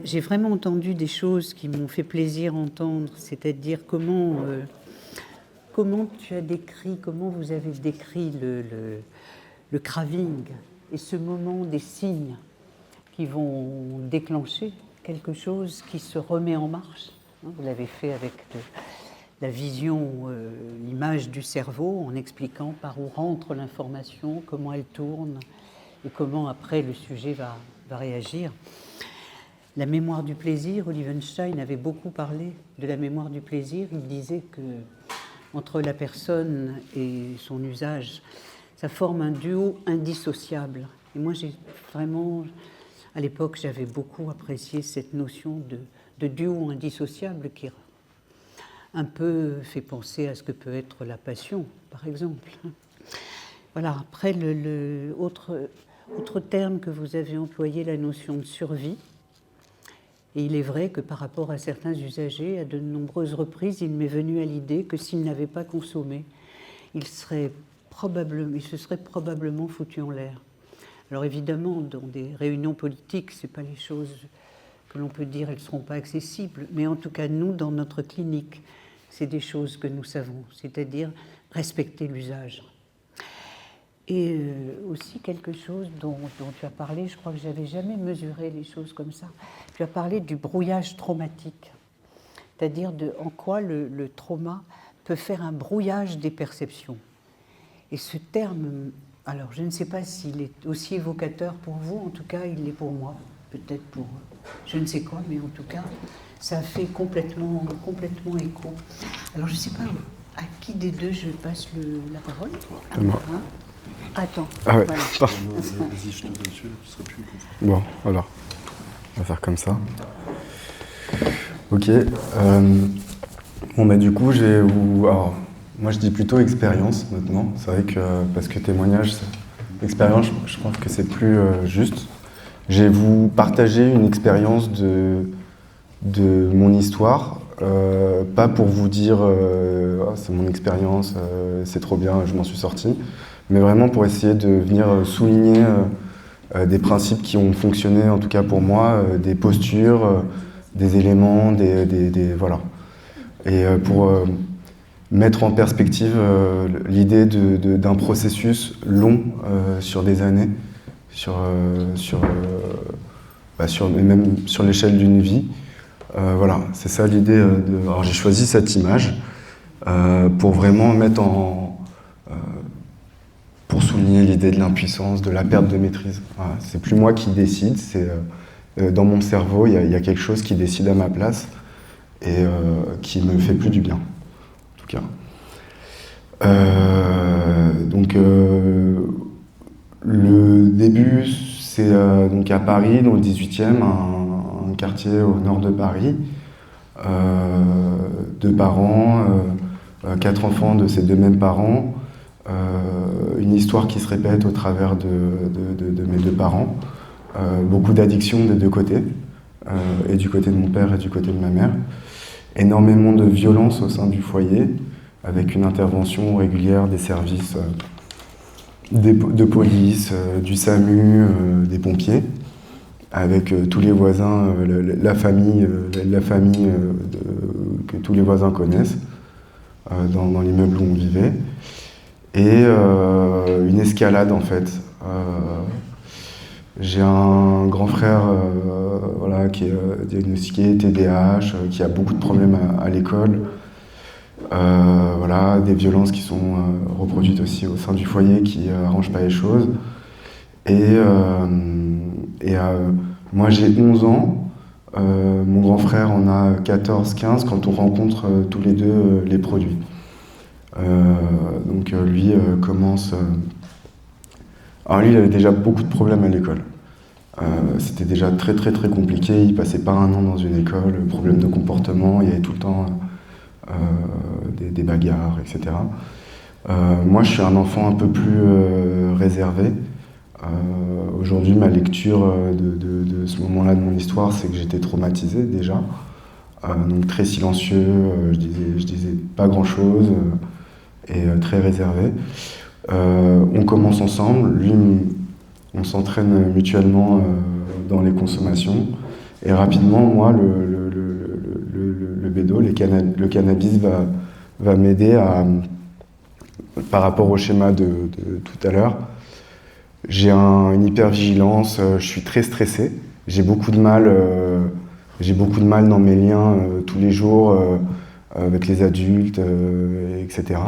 j'ai vraiment entendu des choses qui m'ont fait plaisir entendre, c'est-à-dire comment tu as décrit, comment vous avez décrit le craving et ce moment des signes qui vont déclencher quelque chose qui se remet en marche. Vous l'avez fait avec la vision, l'image du cerveau, en expliquant par où rentre l'information, comment elle tourne et comment après le sujet va réagir. La mémoire du plaisir, Olivenstein avait beaucoup parlé de la mémoire du plaisir. Il disait que entre la personne et son usage, ça forme un duo indissociable. Et moi, j'ai vraiment, à l'époque, j'avais beaucoup apprécié cette notion de duo indissociable qui un peu fait penser à ce que peut être la passion, par exemple. Voilà, après, autre terme que vous avez employé, la notion de survie. Et il est vrai que par rapport à certains usagers, à de nombreuses reprises, il m'est venu à l'idée que s'ils n'avaient pas consommé, ils se seraient probablement foutus en l'air. Alors évidemment, dans des réunions politiques, ce n'est pas les choses que l'on peut dire, elles ne seront pas accessibles, mais en tout cas, nous, dans notre clinique, c'est des choses que nous savons, c'est-à-dire respecter l'usage. Et aussi quelque chose dont tu as parlé, je crois que je n'avais jamais mesuré les choses comme ça. Tu as parlé du brouillage traumatique, c'est-à-dire en quoi le trauma peut faire un brouillage des perceptions. Et ce terme, alors je ne sais pas s'il est aussi évocateur pour vous, en tout cas il l'est pour moi, peut-être pour je ne sais quoi, mais en tout cas ça fait complètement écho. Alors je ne sais pas à qui des deux je passe la parole. Attends. Ah ouais. Voilà. Vas-y, je te donne celui-là, tu seras plus confortable. Bon, alors, on va faire comme ça. Ok. Bon, bah du coup, alors, moi je dis plutôt expérience maintenant. C'est vrai que, parce que témoignage, expérience, je pense que c'est plus juste. Je vais vous partager une expérience de mon histoire. Pas pour vous dire oh, c'est mon expérience, c'est trop bien, je m'en suis sorti. Mais vraiment pour essayer de venir souligner des principes qui ont fonctionné, en tout cas pour moi, des postures, des éléments, voilà. Et pour mettre en perspective l'idée d'un processus long sur des années, même sur l'échelle d'une vie. Voilà, c'est ça l'idée. Alors j'ai choisi cette image pour vraiment mettre pour souligner l'idée de l'impuissance, de la perte de maîtrise. Voilà, c'est plus moi qui décide, c'est dans mon cerveau, il y a quelque chose qui décide à ma place et qui me fait plus du bien, en tout cas. Donc le début, c'est donc à Paris, dans le 18e, un quartier au nord de Paris. 2 parents, 4 enfants de ces 2 mêmes parents. Une histoire qui se répète au travers de mes 2 parents. Beaucoup d'addictions des 2 côtés, et du côté de mon père et du côté de ma mère. Énormément de violence au sein du foyer, avec une intervention régulière des services de police, du SAMU, des pompiers, avec tous les voisins, la famille que tous les voisins connaissent, dans l'immeuble où on vivait. Et une escalade en fait. J'ai un grand frère voilà, qui est diagnostiqué TDAH, qui a beaucoup de problèmes à l'école. Voilà, des violences qui sont reproduites aussi au sein du foyer qui n'arrangent pas les choses. Et moi j'ai 11 ans, mon grand frère en a 14-15 quand on rencontre tous les deux les produits. Donc lui commence... Alors lui il avait déjà beaucoup de problèmes à l'école. C'était déjà très compliqué, il passait pas un an dans une école, problème de comportement, il y avait tout le temps des bagarres, etc. Moi je suis un enfant un peu plus réservé. Aujourd'hui ma lecture de ce moment-là de mon histoire, c'est que j'étais traumatisé déjà. Donc très silencieux, je disais pas grand-chose. Et très réservé. On commence ensemble, lui, on s'entraîne mutuellement dans les consommations Et rapidement, moi, le bédo, le cannabis va m'aider par rapport au schéma de tout à l'heure. J'ai une hypervigilance, je suis très stressé, j'ai beaucoup de mal dans mes liens tous les jours avec les adultes, etc.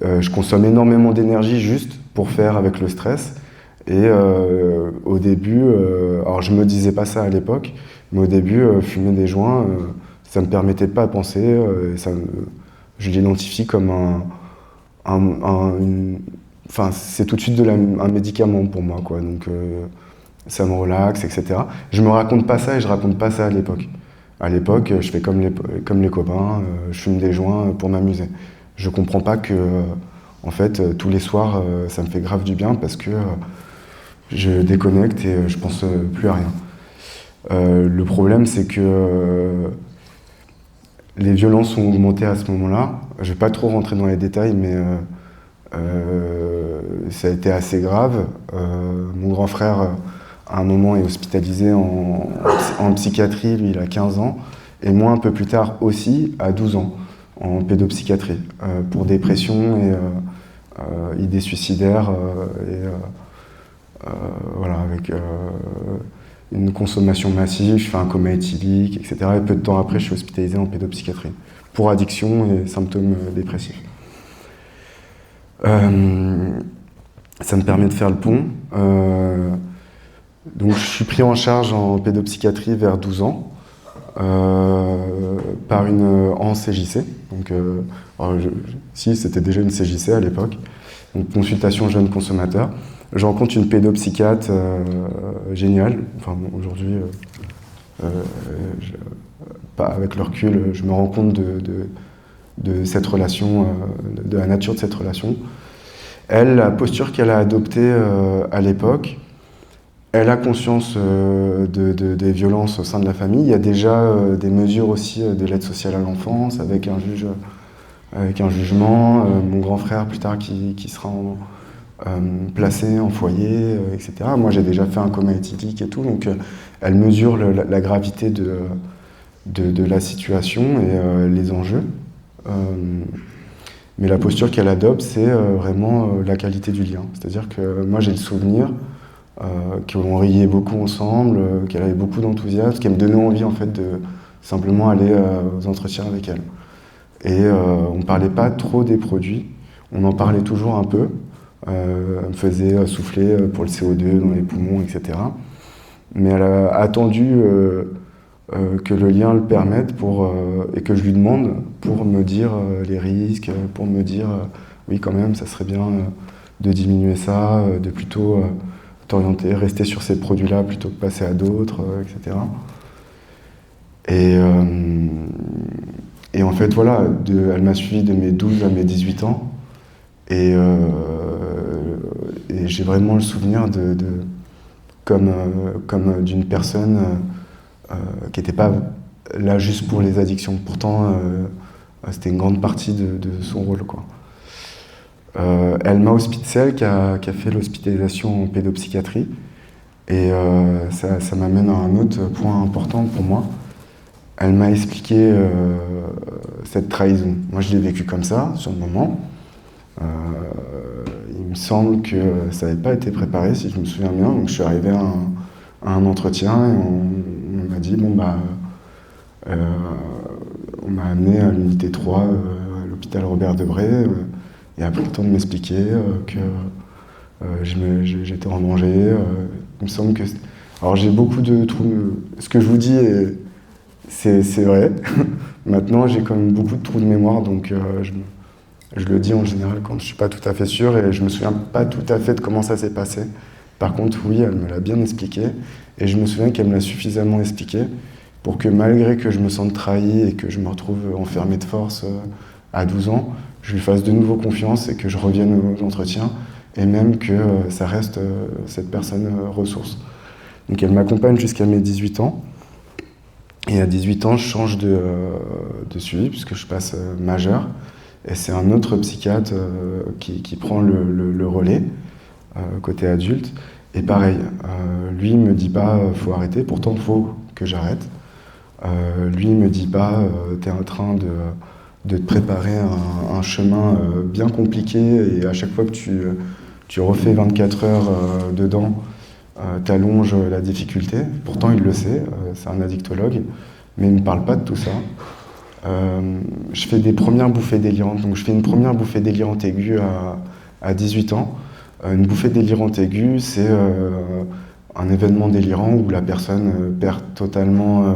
Je consomme énormément d'énergie juste pour faire avec le stress. Et au début, alors je me disais pas ça à l'époque, mais au début, fumer des joints, ça me permettait pas de penser. Je l'identifie comme enfin, c'est tout de suite un médicament pour moi, quoi. Donc ça me relaxe, etc. Je me raconte pas ça et je raconte pas ça à l'époque. À l'époque, je fais comme les copains, je fume des joints pour m'amuser. Je comprends pas que, en fait, tous les soirs, ça me fait grave du bien parce que je déconnecte et je pense plus à rien. Le problème, c'est que les violences ont augmenté à ce moment-là. Je vais pas trop rentrer dans les détails, mais ça a été assez grave. Mon grand frère, à un moment, est hospitalisé en psychiatrie, lui, il a 15 ans. Et moi, un peu plus tard aussi, à 12 ans, en pédopsychiatrie, pour dépression et idées suicidaires. Voilà, avec une consommation massive, je fais un coma éthylique, etc. Et peu de temps après, je suis hospitalisé en pédopsychiatrie pour addiction et symptômes dépressifs. Ça me permet de faire le pont. Donc, je suis pris en charge en pédopsychiatrie vers 12 ans par en CJC. Donc, si, c'était déjà une CJC à l'époque. Donc, consultation jeunes consommateurs. Je rencontre une pédopsychiatre géniale. Enfin, bon, aujourd'hui, avec le recul, je me rends compte de cette relation, de la nature de cette relation. Elle, la posture qu'elle a adoptée à l'époque, elle a conscience des violences au sein de la famille. Il y a déjà des mesures aussi de l'aide sociale à l'enfance, avec un jugement. Mon grand frère, plus tard, qui sera placé en foyer, etc. Moi, j'ai déjà fait un coma éthylique et tout, donc elle mesure la gravité de la situation et les enjeux. Mais la posture qu'elle adopte, c'est vraiment la qualité du lien. C'est-à-dire que moi, j'ai le souvenir qu'on riait beaucoup ensemble, qu'elle avait beaucoup d'enthousiasme, qu'elle me donnait envie, en fait, de simplement aller aux entretiens avec elle. Et on ne parlait pas trop des produits, on en parlait toujours un peu. Elle me faisait souffler pour le CO2 dans les poumons, etc. Mais elle a attendu que le lien le permette et que je lui demande pour me dire les risques, pour me dire oui quand même ça serait bien de diminuer ça, de plutôt t'orienter, rester sur ces produits-là plutôt que passer à d'autres, etc. Et en fait voilà, elle m'a suivi de mes 12 à mes 18 ans et j'ai vraiment le souvenir comme d'une personne qui n'était pas là juste pour les addictions. Pourtant, c'était une grande partie de son rôle, quoi. Elle m'a hospitalisé, qui a fait l'hospitalisation en pédopsychiatrie. Et ça m'amène à un autre point important pour moi. Elle m'a expliqué cette trahison. Moi, je l'ai vécu comme ça, sur le moment. Il me semble que ça n'avait pas été préparé, si je me souviens bien. Donc, je suis arrivé à un entretien et on m'a dit, bon, on m'a amené à l'unité 3 à l'hôpital Robert Debré et a pris le temps de m'expliquer que j'étais en danger. Il me semble que... Alors, j'ai beaucoup de trous... Ce que je vous dis, c'est vrai. Maintenant, j'ai quand même beaucoup de trous de mémoire, donc je le dis en général quand je ne suis pas tout à fait sûr et je ne me souviens pas tout à fait de comment ça s'est passé. Par contre, oui, elle me l'a bien expliqué et je me souviens qu'elle me l'a suffisamment expliqué pour que malgré que je me sente trahi et que je me retrouve enfermé de force à 12 ans, je lui fasse de nouveau confiance et que je revienne aux entretiens et même que ça reste cette personne ressource. Donc elle m'accompagne jusqu'à mes 18 ans et à 18 ans, je change de suivi puisque je passe majeur. Et c'est un autre psychiatre qui prend le relais côté adulte. Et pareil, lui ne me dit pas faut arrêter, pourtant il faut que j'arrête. Lui il me dit pas t'es en train de te préparer un chemin bien compliqué et à chaque fois que tu refais 24 heures dedans, t'allonges la difficulté. Pourtant il le sait, c'est un addictologue, mais il ne me parle pas de tout ça. Je fais des premières bouffées délirantes, donc je fais une première bouffée délirante aiguë à 18 ans. Une bouffée délirante aiguë, c'est un événement délirant où la personne perd totalement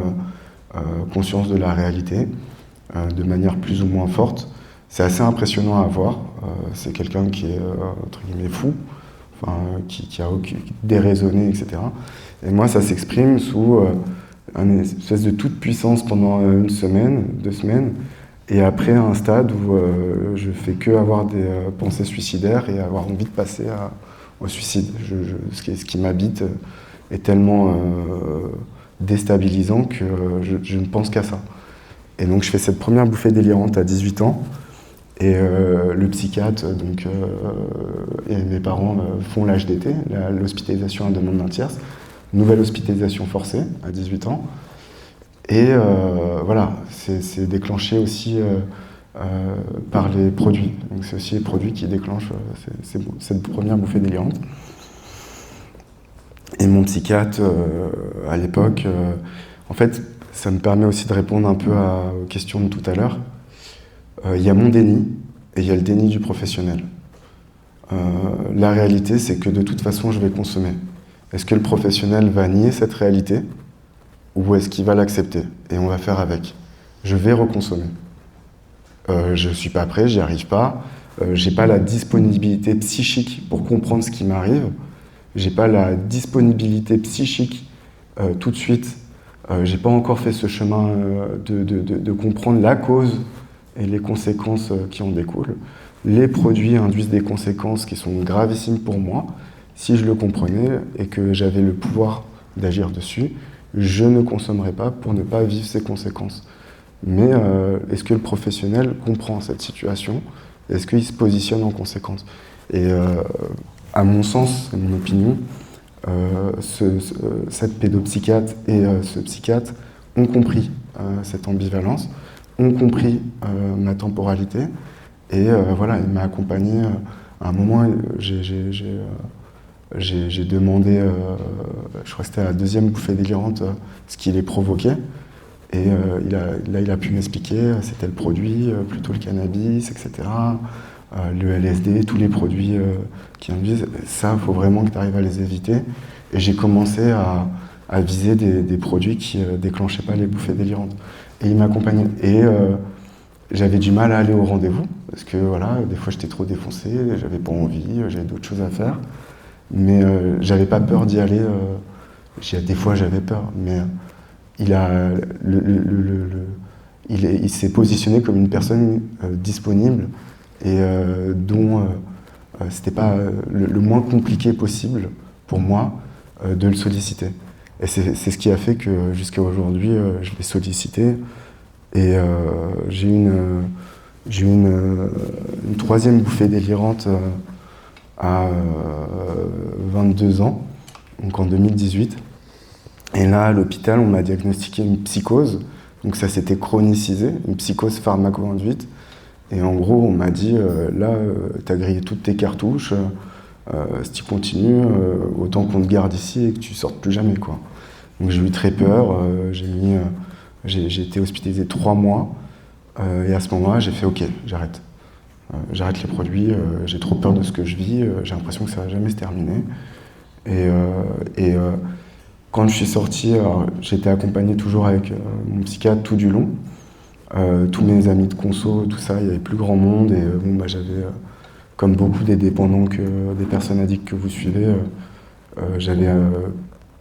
conscience de la réalité, de manière plus ou moins forte. C'est assez impressionnant à voir. C'est quelqu'un qui est, entre guillemets, fou, enfin, qui a déraisonné, etc. Et moi, ça s'exprime sous une espèce de toute puissance pendant une semaine, 2 semaines, et après un stade où je fais que avoir des pensées suicidaires et avoir envie de passer au suicide. Ce qui m'habite est tellement déstabilisant que je ne pense qu'à ça. Et donc je fais cette première bouffée délirante à 18 ans, et le psychiatre et mes parents font l'HDT, l'hospitalisation à demande d'un tierce, nouvelle hospitalisation forcée à 18 ans. Et voilà, c'est déclenché aussi par les produits. Donc c'est aussi les produits qui déclenchent cette première bouffée délirante. Et mon psychiatre, à l'époque, en fait, ça me permet aussi de répondre un peu aux questions de tout à l'heure. Il y a mon déni et il y a le déni du professionnel. La réalité, c'est que de toute façon, je vais consommer. Est-ce que le professionnel va nier cette réalité ou est-ce qu'il va l'accepter et on va faire avec? Je vais reconsommer. Je ne suis pas prêt, j'y arrive pas. J'ai pas la disponibilité psychique pour comprendre ce qui m'arrive. J'ai pas la disponibilité psychique tout de suite. J'ai pas encore fait ce chemin de comprendre la cause et les conséquences qui en découlent. Les produits induisent des conséquences qui sont gravissimes pour moi. Si je le comprenais et que j'avais le pouvoir d'agir dessus, je ne consommerais pas pour ne pas vivre ces conséquences. Mais est-ce que le professionnel comprend cette situation? Est-ce qu'il se positionne en conséquence? Et à mon sens, à mon opinion, cette pédopsychiatre et ce psychiatre ont compris cette ambivalence, ont compris ma temporalité, et voilà, il m'a accompagné. À un moment, j'ai demandé, je crois que c'était à la deuxième bouffée délirante, ce qui les provoquait. Et il a pu m'expliquer, c'était le produit, plutôt le cannabis, etc. Le LSD, tous les produits qui induisent. Ça, il faut vraiment que tu arrives à les éviter. Et j'ai commencé à viser des produits qui ne déclenchaient pas les bouffées délirantes. Et il m'accompagnait. Et j'avais du mal à aller au rendez-vous, parce que voilà, des fois j'étais trop défoncé, j'avais pas envie, j'avais d'autres choses à faire. Mais j'avais pas peur d'y aller. Des fois j'avais peur, mais il s'est positionné comme une personne disponible et dont c'était pas le moins compliqué possible pour moi de le solliciter. Et c'est ce qui a fait que jusqu'à aujourd'hui, je l'ai sollicité. Et j'ai eu une troisième bouffée délirante à 22 ans, donc en 2018. Et là, à l'hôpital, on m'a diagnostiqué une psychose. Donc ça s'était chronicisé, une psychose pharmaco-induite. Et en gros, on m'a dit, là, t'as grillé toutes tes cartouches, si tu continues, autant qu'on te garde ici et que tu sortes plus jamais, quoi. Donc j'ai eu très peur, j'ai été hospitalisé 3 mois, et à ce moment-là, j'ai fait OK, j'arrête. J'arrête les produits, j'ai trop peur de ce que je vis, j'ai l'impression que ça va jamais se terminer. Et quand je suis sorti, j'étais accompagné toujours avec mon psychiatre tout du long. Tous mes amis de conso, tout ça, il y avait plus grand monde. Et j'avais, comme beaucoup des dépendants, des personnes addictes que vous suivez, j'avais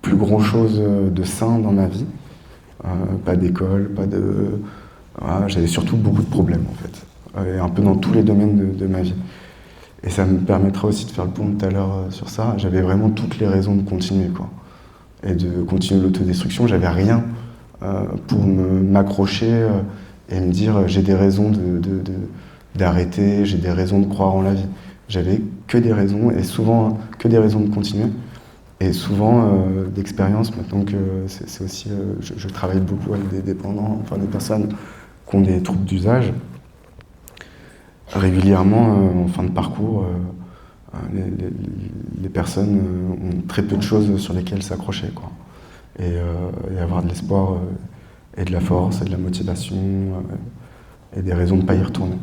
plus grand chose de sain dans ma vie. Pas d'école, voilà, j'avais surtout beaucoup de problèmes en fait. Et un peu dans tous les domaines de ma vie. Et ça me permettra aussi de faire le pont tout à l'heure sur ça. J'avais vraiment toutes les raisons de continuer, quoi. Et de continuer l'autodestruction. J'avais rien pour m'accrocher et me dire j'ai des raisons d'arrêter, j'ai des raisons de croire en la vie. J'avais que des raisons, et souvent que des raisons de continuer. Et souvent, d'expérience, maintenant que c'est aussi, je travaille beaucoup avec des dépendants, enfin des personnes qui ont des troubles d'usage, régulièrement, en fin de parcours, les personnes ont très peu de choses sur lesquelles s'accrocher, quoi. Et avoir de l'espoir et de la force et de la motivation et des raisons de ne pas y retourner.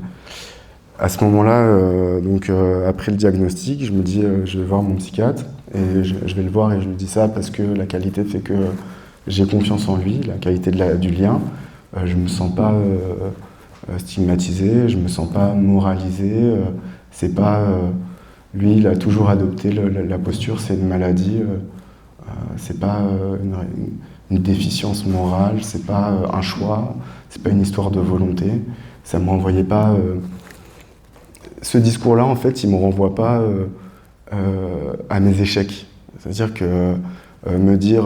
À ce moment-là, après le diagnostic, je me dis je vais voir mon psychiatre et je vais le voir et je lui dis ça parce que la qualité fait que j'ai confiance en lui, la qualité du lien. Je me sens pas stigmatisé, je me sens pas moralisé. C'est pas lui, il a toujours adopté la posture, c'est une maladie, c'est pas une déficience morale, c'est pas un choix, c'est pas une histoire de volonté. Ça me renvoyait pas. Ce discours-là, en fait, il me renvoie pas à mes échecs. C'est-à-dire que me dire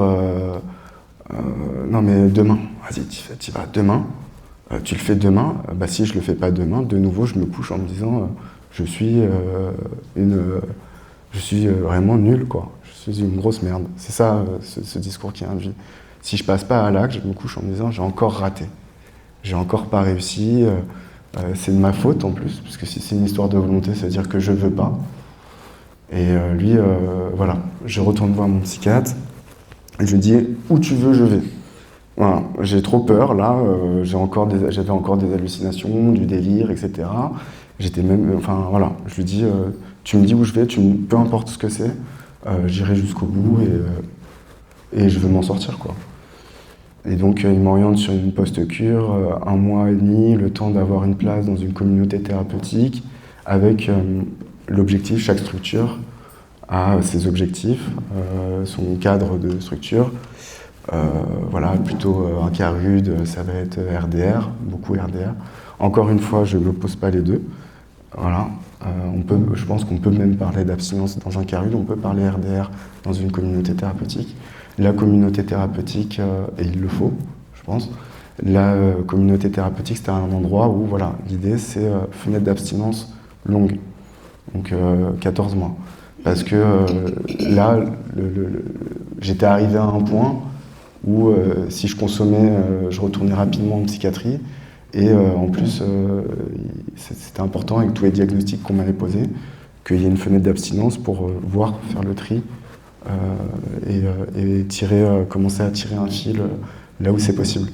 non mais demain, vas-y, tu vas demain, tu le fais demain. Bah si je le fais pas demain, de nouveau, je me couche en me disant je suis vraiment nul, quoi. Je suis une grosse merde. C'est ça, ce discours qui induit. Si je passe pas à l'acte, je me couche en me disant j'ai encore raté, j'ai encore pas réussi. C'est de ma faute en plus, parce que si c'est une histoire de volonté, ça veut dire que je veux pas. Et lui, voilà, je retourne voir mon psychiatre, et je lui dis où tu veux, je vais. Voilà, j'ai trop peur là, j'avais encore des hallucinations, du délire, etc. J'étais même, enfin voilà, je lui dis tu me dis où je vais, peu importe ce que c'est, j'irai jusqu'au bout et je veux m'en sortir, quoi. Et donc, il m'oriente sur une post-cure, 1 mois et demi, le temps d'avoir une place dans une communauté thérapeutique, avec l'objectif, chaque structure a ses objectifs, son cadre de structure. Voilà, plutôt un cas rude, ça va être RDR, beaucoup RDR. Encore une fois, je n'oppose pas les deux. Voilà. Je pense qu'on peut même parler d'abstinence dans un cas rude, on peut parler RDR dans une communauté thérapeutique. La communauté thérapeutique, et il le faut, je pense, la communauté thérapeutique, c'est un endroit où, voilà, l'idée, c'est fenêtre d'abstinence longue, donc 14 mois. Parce que là, j'étais arrivé à un point où si je consommais, je retournais rapidement en psychiatrie. Et en plus, c'était important avec tous les diagnostics qu'on m'avait posés, qu'il y ait une fenêtre d'abstinence pour faire le tri et commencer à tirer un fil là où c'est possible.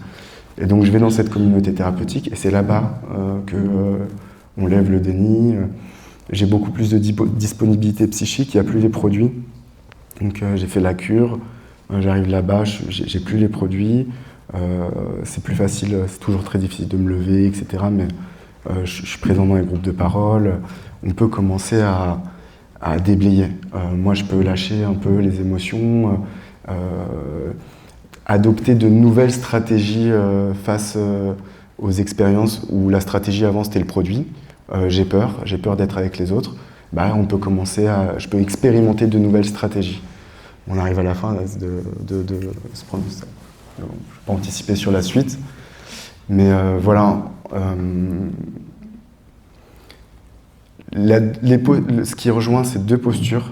Et donc je vais dans cette communauté thérapeutique et c'est là-bas qu'on lève le déni. J'ai beaucoup plus de disponibilité psychique, il n'y a plus les produits. Donc j'ai fait la cure, j'arrive là-bas, j'ai plus les produits. C'est plus facile, c'est toujours très difficile de me lever, etc. Mais je suis présent dans les groupes de parole. On peut commencer à déblayer. Moi, je peux lâcher un peu les émotions, adopter de nouvelles stratégies face aux expériences où la stratégie avant c'était le produit. J'ai peur d'être avec les autres. Bah, je peux expérimenter de nouvelles stratégies. On arrive à la fin de se prendre ça. Je ne vais pas anticiper sur la suite, mais voilà. Ce qui rejoint ces deux postures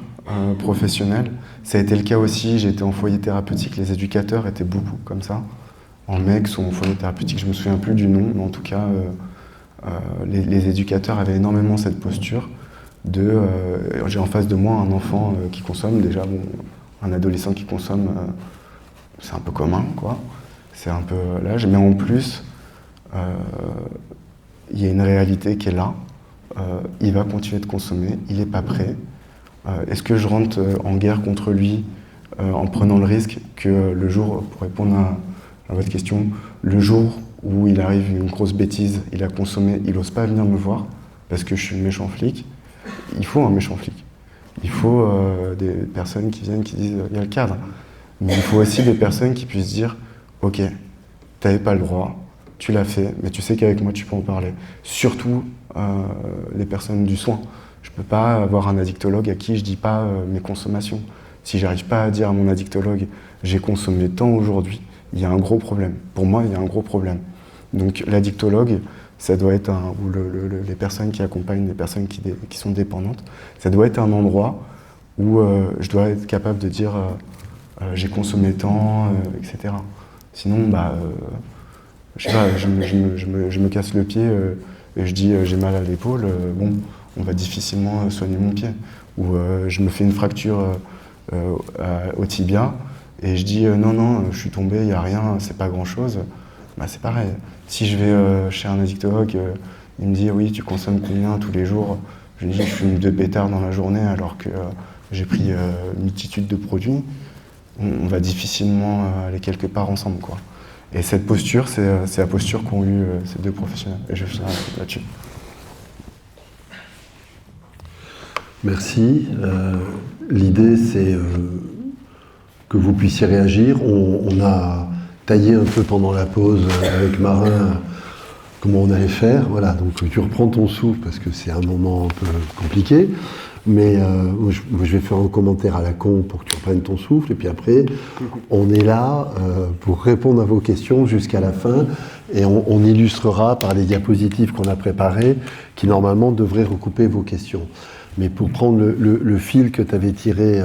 professionnelles, ça a été le cas aussi. J'ai été en foyer thérapeutique, les éducateurs étaient beaucoup comme ça, en MEX ou en foyer thérapeutique, je ne me souviens plus du nom, mais en tout cas, les éducateurs avaient énormément cette posture j'ai en face de moi un enfant qui consomme, déjà, un adolescent qui consomme, c'est un peu commun, quoi. C'est un peu l'âge, mais en plus, il y a une réalité qui est là. Il va continuer de consommer, il n'est pas prêt. Est-ce que je rentre en guerre contre lui en prenant le risque que le jour, pour répondre à votre question, le jour où il arrive une grosse bêtise, il a consommé, il n'ose pas venir me voir parce que je suis le méchant flic. Il faut un méchant flic. Il faut des personnes qui viennent, qui disent il y a le cadre. Mais il faut aussi des personnes qui puissent dire ok, tu n'avais pas le droit, tu l'as fait, mais tu sais qu'avec moi tu peux en parler. Surtout les personnes du soin. Je ne peux pas avoir un addictologue à qui je ne dis pas mes consommations. Si je n'arrive pas à dire à mon addictologue j'ai consommé tant aujourd'hui, il y a un gros problème. Pour moi, il y a un gros problème. Donc l'addictologue, ça doit être les personnes qui accompagnent les personnes qui sont dépendantes, ça doit être un endroit où je dois être capable de dire j'ai consommé tant, etc. Sinon, je sais pas, je me casse le pied et je dis j'ai mal à l'épaule, bon, on va difficilement soigner mon pied. Ou je me fais une fracture au tibia et je dis non, je suis tombé, il n'y a rien, c'est pas grand-chose. C'est pareil. Si je vais chez un addictologue, il me dit oui, tu consommes combien tous les jours? Je lui dis je fume 2 pétards dans la journée alors que j'ai pris une multitude de produits. On va difficilement aller quelque part ensemble, quoi. Et cette posture, c'est la posture qu'ont eu ces 2 professionnels. Et je finirai là-dessus. Merci. L'idée, c'est que vous puissiez réagir. On a taillé un peu pendant la pause avec Marin comment on allait faire. Voilà, donc tu reprends ton souffle parce que c'est un moment un peu compliqué. Mais je vais faire un commentaire à la con pour que tu reprennes ton souffle. Et puis après, on est là pour répondre à vos questions jusqu'à la fin. Et on illustrera par les diapositives qu'on a préparées qui normalement devraient recouper vos questions. Mais pour prendre le fil que tu avais tiré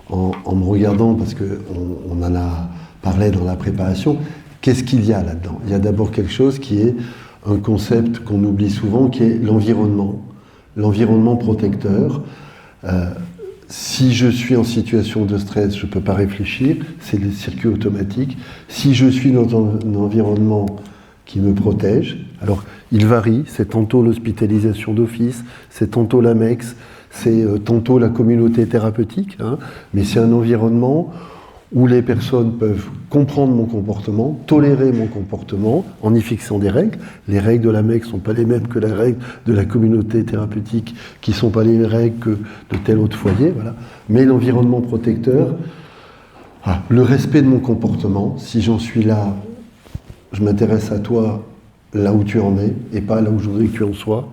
en me regardant, parce qu'on en a parlé dans la préparation, qu'est-ce qu'il y a là-dedans? Il y a d'abord quelque chose qui est un concept qu'on oublie souvent, qui est l'environnement. L'environnement protecteur. Si je suis en situation de stress, je ne peux pas réfléchir, c'est les circuits automatiques. Si je suis dans un environnement qui me protège, alors il varie, c'est tantôt l'hospitalisation d'office, c'est tantôt l'AMEX, c'est tantôt la communauté thérapeutique, mais c'est un environnement où les personnes peuvent comprendre mon comportement, tolérer mon comportement en y fixant des règles. Les règles de l'AMEC ne sont pas les mêmes que les règles de la communauté thérapeutique, qui ne sont pas les règles que de tel autre foyer. Voilà. Mais l'environnement protecteur, le respect de mon comportement, si j'en suis là, je m'intéresse à toi là où tu en es, et pas là où je voudrais que tu en sois.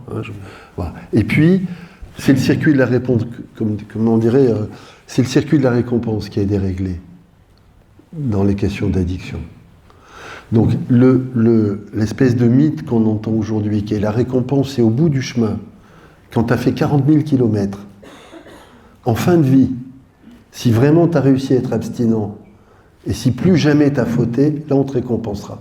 Voilà. Et puis, c'est le circuit de la réponse, comme on dirait, c'est le circuit de la récompense qui est déréglé dans les questions d'addiction. Donc l'espèce de mythe qu'on entend aujourd'hui, qui est la récompense, c'est au bout du chemin, quand tu as fait 40 000 kilomètres, en fin de vie, si vraiment tu as réussi à être abstinent, et si plus jamais tu as fauté, là on te récompensera.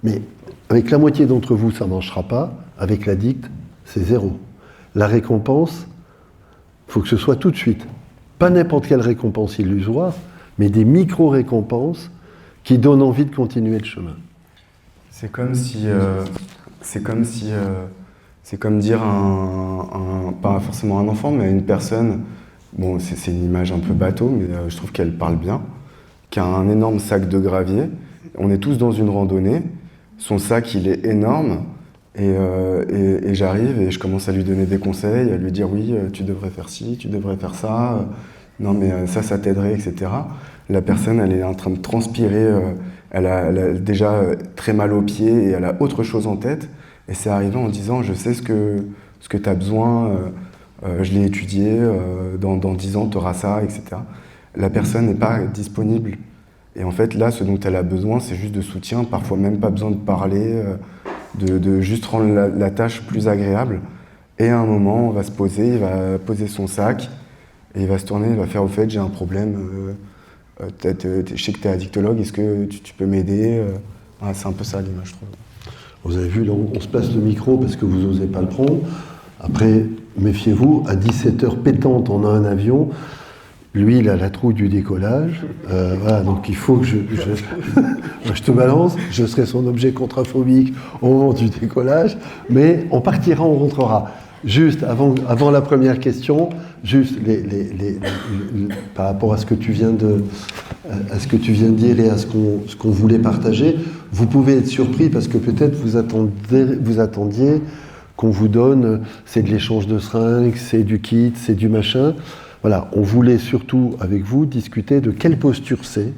Mais avec la moitié d'entre vous, ça ne marchera pas, avec l'addict, c'est 0. La récompense, il faut que ce soit tout de suite. Pas n'importe quelle récompense illusoire, mais des micro-récompenses qui donnent envie de continuer le chemin. C'est comme dire pas forcément un enfant, mais une personne, bon, c'est une image un peu bateau, mais je trouve qu'elle parle bien, qui a un énorme sac de gravier. On est tous dans une randonnée, son sac il est énorme, et j'arrive et je commence à lui donner des conseils, à lui dire oui, tu devrais faire ci, tu devrais faire ça, non mais ça t'aiderait, etc. La personne, elle est en train de transpirer, elle a déjà très mal aux pieds et elle a autre chose en tête. Et c'est arrivé en disant, je sais ce que tu as besoin, je l'ai étudié, dans 10 ans tu auras ça, etc. La personne n'est pas disponible. Et en fait, là, ce dont elle a besoin, c'est juste de soutien, parfois même pas besoin de parler, de juste rendre la tâche plus agréable. Et à un moment, on va se poser, il va poser son sac, et il va se tourner, il va faire, au fait, j'ai un problème, je sais que tu es addictologue, est-ce que tu peux m'aider? C'est un peu ça l'image, je trouve. Vous avez vu, là, on se passe le micro parce que vous n'osez pas le prendre. Après, méfiez-vous, à 17h pétante, on a un avion. Lui, il a la trouille du décollage. Voilà, donc il faut que je te balance. Je serai son objet contraphobique au moment du décollage. Mais on partira, on rentrera. Juste, avant la première question, juste par rapport à ce que tu viens de dire et à ce qu'on voulait partager, vous pouvez être surpris parce que peut-être vous attendiez qu'on vous donne, c'est de l'échange de seringues, c'est du kit, c'est du machin. Voilà, on voulait surtout, avec vous, discuter de quelle posture c'est,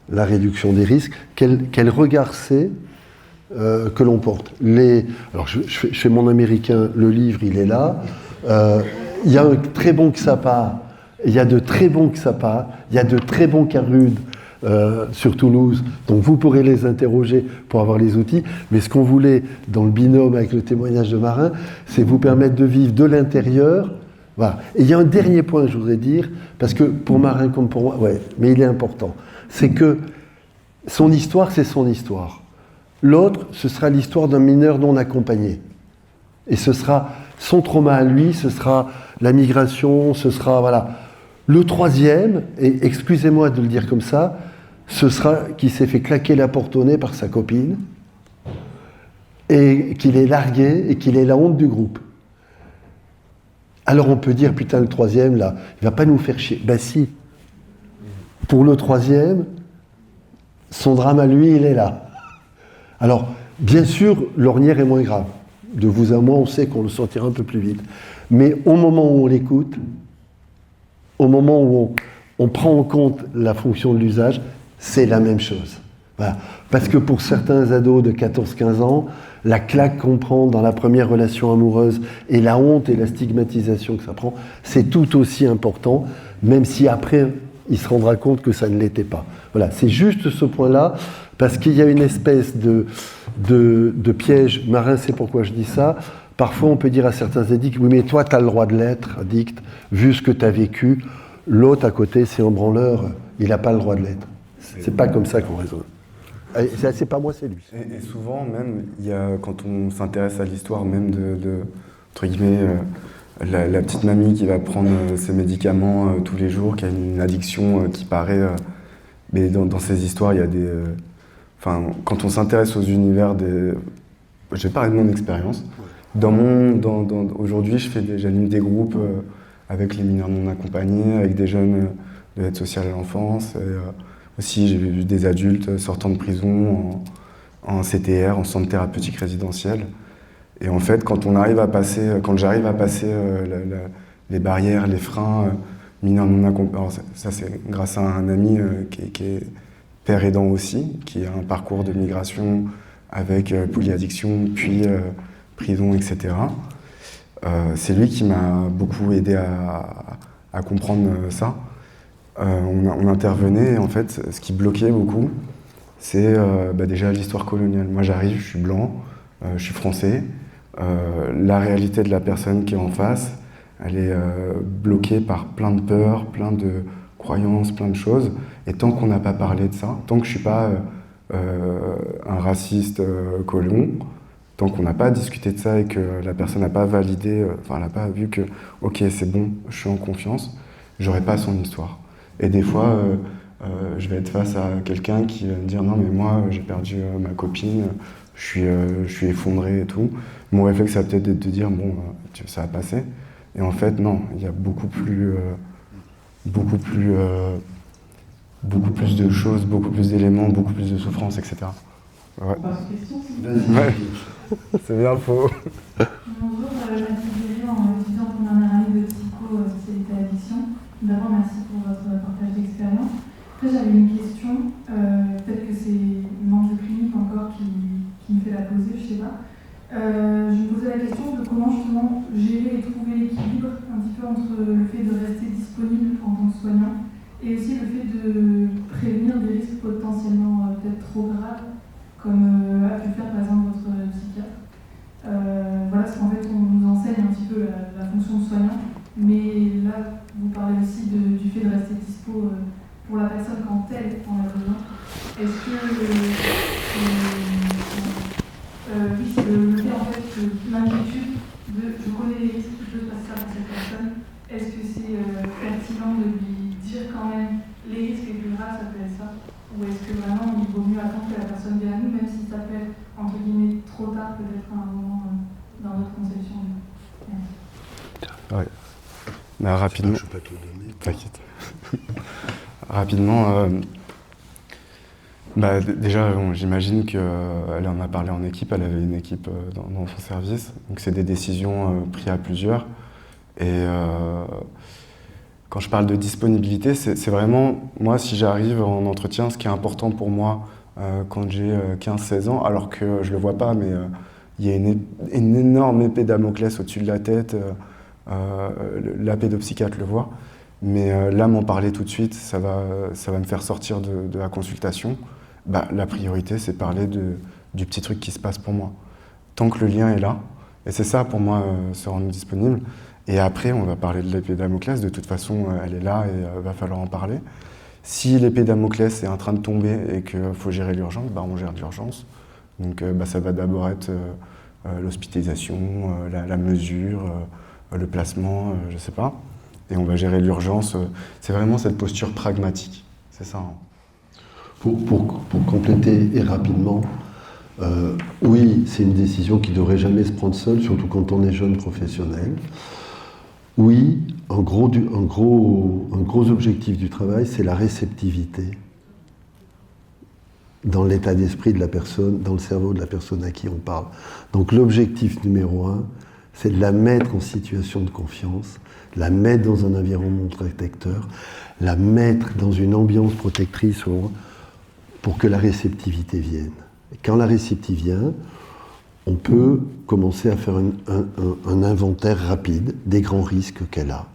la réduction des risques, quel regard c'est que l'on porte. Alors, je fais mon américain, le livre, il est là. Il y a un très bon Xapa, il y a de très bons Xapa, il y a de très bons Carude sur Toulouse, donc vous pourrez les interroger pour avoir les outils. Mais ce qu'on voulait, dans le binôme avec le témoignage de Marin, c'est vous permettre de vivre de l'intérieur, Voilà. Et il y a un dernier point que je voudrais dire, parce que pour Marin comme pour moi, ouais, mais il est important, c'est que son histoire, c'est son histoire. L'autre, ce sera l'histoire d'un mineur non accompagné. Et ce sera son trauma à lui, ce sera la migration, ce sera, voilà. Le troisième, et excusez-moi de le dire comme ça, ce sera qui s'est fait claquer la porte au nez par sa copine, et qu'il est largué, et qu'il est la honte du groupe. Alors on peut dire, putain, le troisième, là, il va pas nous faire chier. Ben si. Pour le troisième, son drame à lui, il est là. Alors, bien sûr, l'ornière est moins grave. De vous à moi, on sait qu'on le sentira un peu plus vite. Mais au moment où on l'écoute, au moment où on prend en compte la fonction de l'usage, c'est la même chose. Voilà. Parce que pour certains ados de 14-15 ans, la claque qu'on prend dans la première relation amoureuse et la honte et la stigmatisation que ça prend, c'est tout aussi important, même si après, il se rendra compte que ça ne l'était pas. Voilà, c'est juste ce point-là, parce qu'il y a une espèce de piège. Marin sait pourquoi je dis ça. Parfois, on peut dire à certains addicts, oui, mais toi, tu as le droit de l'être, addict, vu ce que tu as vécu. L'autre à côté, c'est un branleur, il n'a pas le droit de l'être. C'est pas comme ça qu'on raisonne. C'est pas moi, c'est lui. Et souvent, même, quand on s'intéresse à l'histoire même entre guillemets, la petite mamie qui va prendre ses médicaments tous les jours, qui a une addiction qui paraît... mais dans ces histoires, il y a des... quand on s'intéresse aux univers des... Je vais parler de mon expérience. Aujourd'hui, j'anime des groupes avec les mineurs non accompagnés, avec des jeunes de l'aide sociale à l'enfance. Aussi, j'ai vu des adultes sortant de prison en CTR, en centre thérapeutique résidentiel. Et en fait, quand j'arrive à passer les barrières, les freins, mineurs non accompagnés, ça c'est grâce à un ami qui est père aidant aussi, qui a un parcours de migration avec polyaddiction, puis prison, etc. C'est lui qui m'a beaucoup aidé à comprendre ça. On intervenait, et en fait, ce qui bloquait beaucoup, c'est déjà l'histoire coloniale. Moi, j'arrive, je suis blanc, je suis français. La réalité de la personne qui est en face, elle est bloquée par plein de peurs, plein de croyances, plein de choses. Et tant qu'on n'a pas parlé de ça, tant que je ne suis pas un raciste colon, tant qu'on n'a pas discuté de ça et que la personne n'a pas validé, elle n'a pas vu que, ok, c'est bon, je suis en confiance, j'aurai pas son histoire. Et des fois, je vais être face à quelqu'un qui va me dire « Non, mais moi, j'ai perdu ma copine, je suis effondré et tout. » Mon réflexe, ça va peut-être de dire « Bon, ça va passer. » Et en fait, non, il y a beaucoup plus de choses, beaucoup plus d'éléments, beaucoup plus de souffrances, etc. Ouais. Ouais. C'est bien faux. Bonjour, Mathilde Gélion, étudiante en dernière année de psycho, spécialité addiction. D'abord, merci pour votre partage d'expérience. Après, j'avais une question, peut-être que c'est une enjeu clinique encore qui me fait la poser, je ne sais pas. Je me posais la question de comment justement gérer et trouver l'équilibre un petit peu entre le fait de rester disponible en tant que soignant et aussi le fait de prévenir des risques potentiellement peut-être trop graves, comme a pu faire par exemple votre psychiatre. Voilà, parce qu'en fait, on nous enseigne un petit peu la fonction de soignant, mais là, vous parlez aussi du fait de rester dispo pour la personne quand elle en a besoin. Est-ce que oui, c'est le fait en fait que l'inquiétude de je connais les risques qui peuvent passer pour cette personne, est-ce que c'est pertinent de lui dire quand même les risques les plus graves, ça peut être ça? Ou est-ce que vraiment il vaut mieux attendre que la personne vienne à nous, même si ça peut être entre guillemets trop tard peut-être à un moment dans notre conception? Ouais. Mais rapidement. Je ne peux pas te le donner. T'inquiète. Rapidement, déjà, j'imagine qu'elle en a parlé en équipe, elle avait une équipe dans son service, donc c'est des décisions prises à plusieurs. Et quand je parle de disponibilité, c'est vraiment, moi, si j'arrive en entretien, ce qui est important pour moi quand j'ai 15-16 ans, alors que je ne le vois pas, mais il y a une énorme épée Damoclès au-dessus de la tête, la pédopsychiatre le voit. Mais là, m'en parler tout de suite, ça va me faire sortir de la consultation. La priorité, c'est parler du petit truc qui se passe pour moi. Tant que le lien est là, et c'est ça pour moi, se rendre disponible. Et après, on va parler de l'épée Damoclès. De toute façon, elle est là et va falloir en parler. Si l'épée Damoclès est en train de tomber et qu'il faut gérer l'urgence, on gère l'urgence. Donc ça va d'abord être l'hospitalisation, la mesure, le placement, je ne sais pas. Et on va gérer l'urgence. C'est vraiment cette posture pragmatique. C'est ça. Hein. Pour compléter et rapidement, oui, c'est une décision qui ne devrait jamais se prendre seule, surtout quand on est jeune professionnel. Oui, un gros objectif du travail, c'est la réceptivité dans l'état d'esprit de la personne, dans le cerveau de la personne à qui on parle. Donc l'objectif numéro 1, c'est de la mettre en situation de confiance, la mettre dans un environnement protecteur, la mettre dans une ambiance protectrice pour que la réceptivité vienne. Et quand la réceptivité vient, on peut commencer à faire un inventaire rapide des grands risques qu'elle a.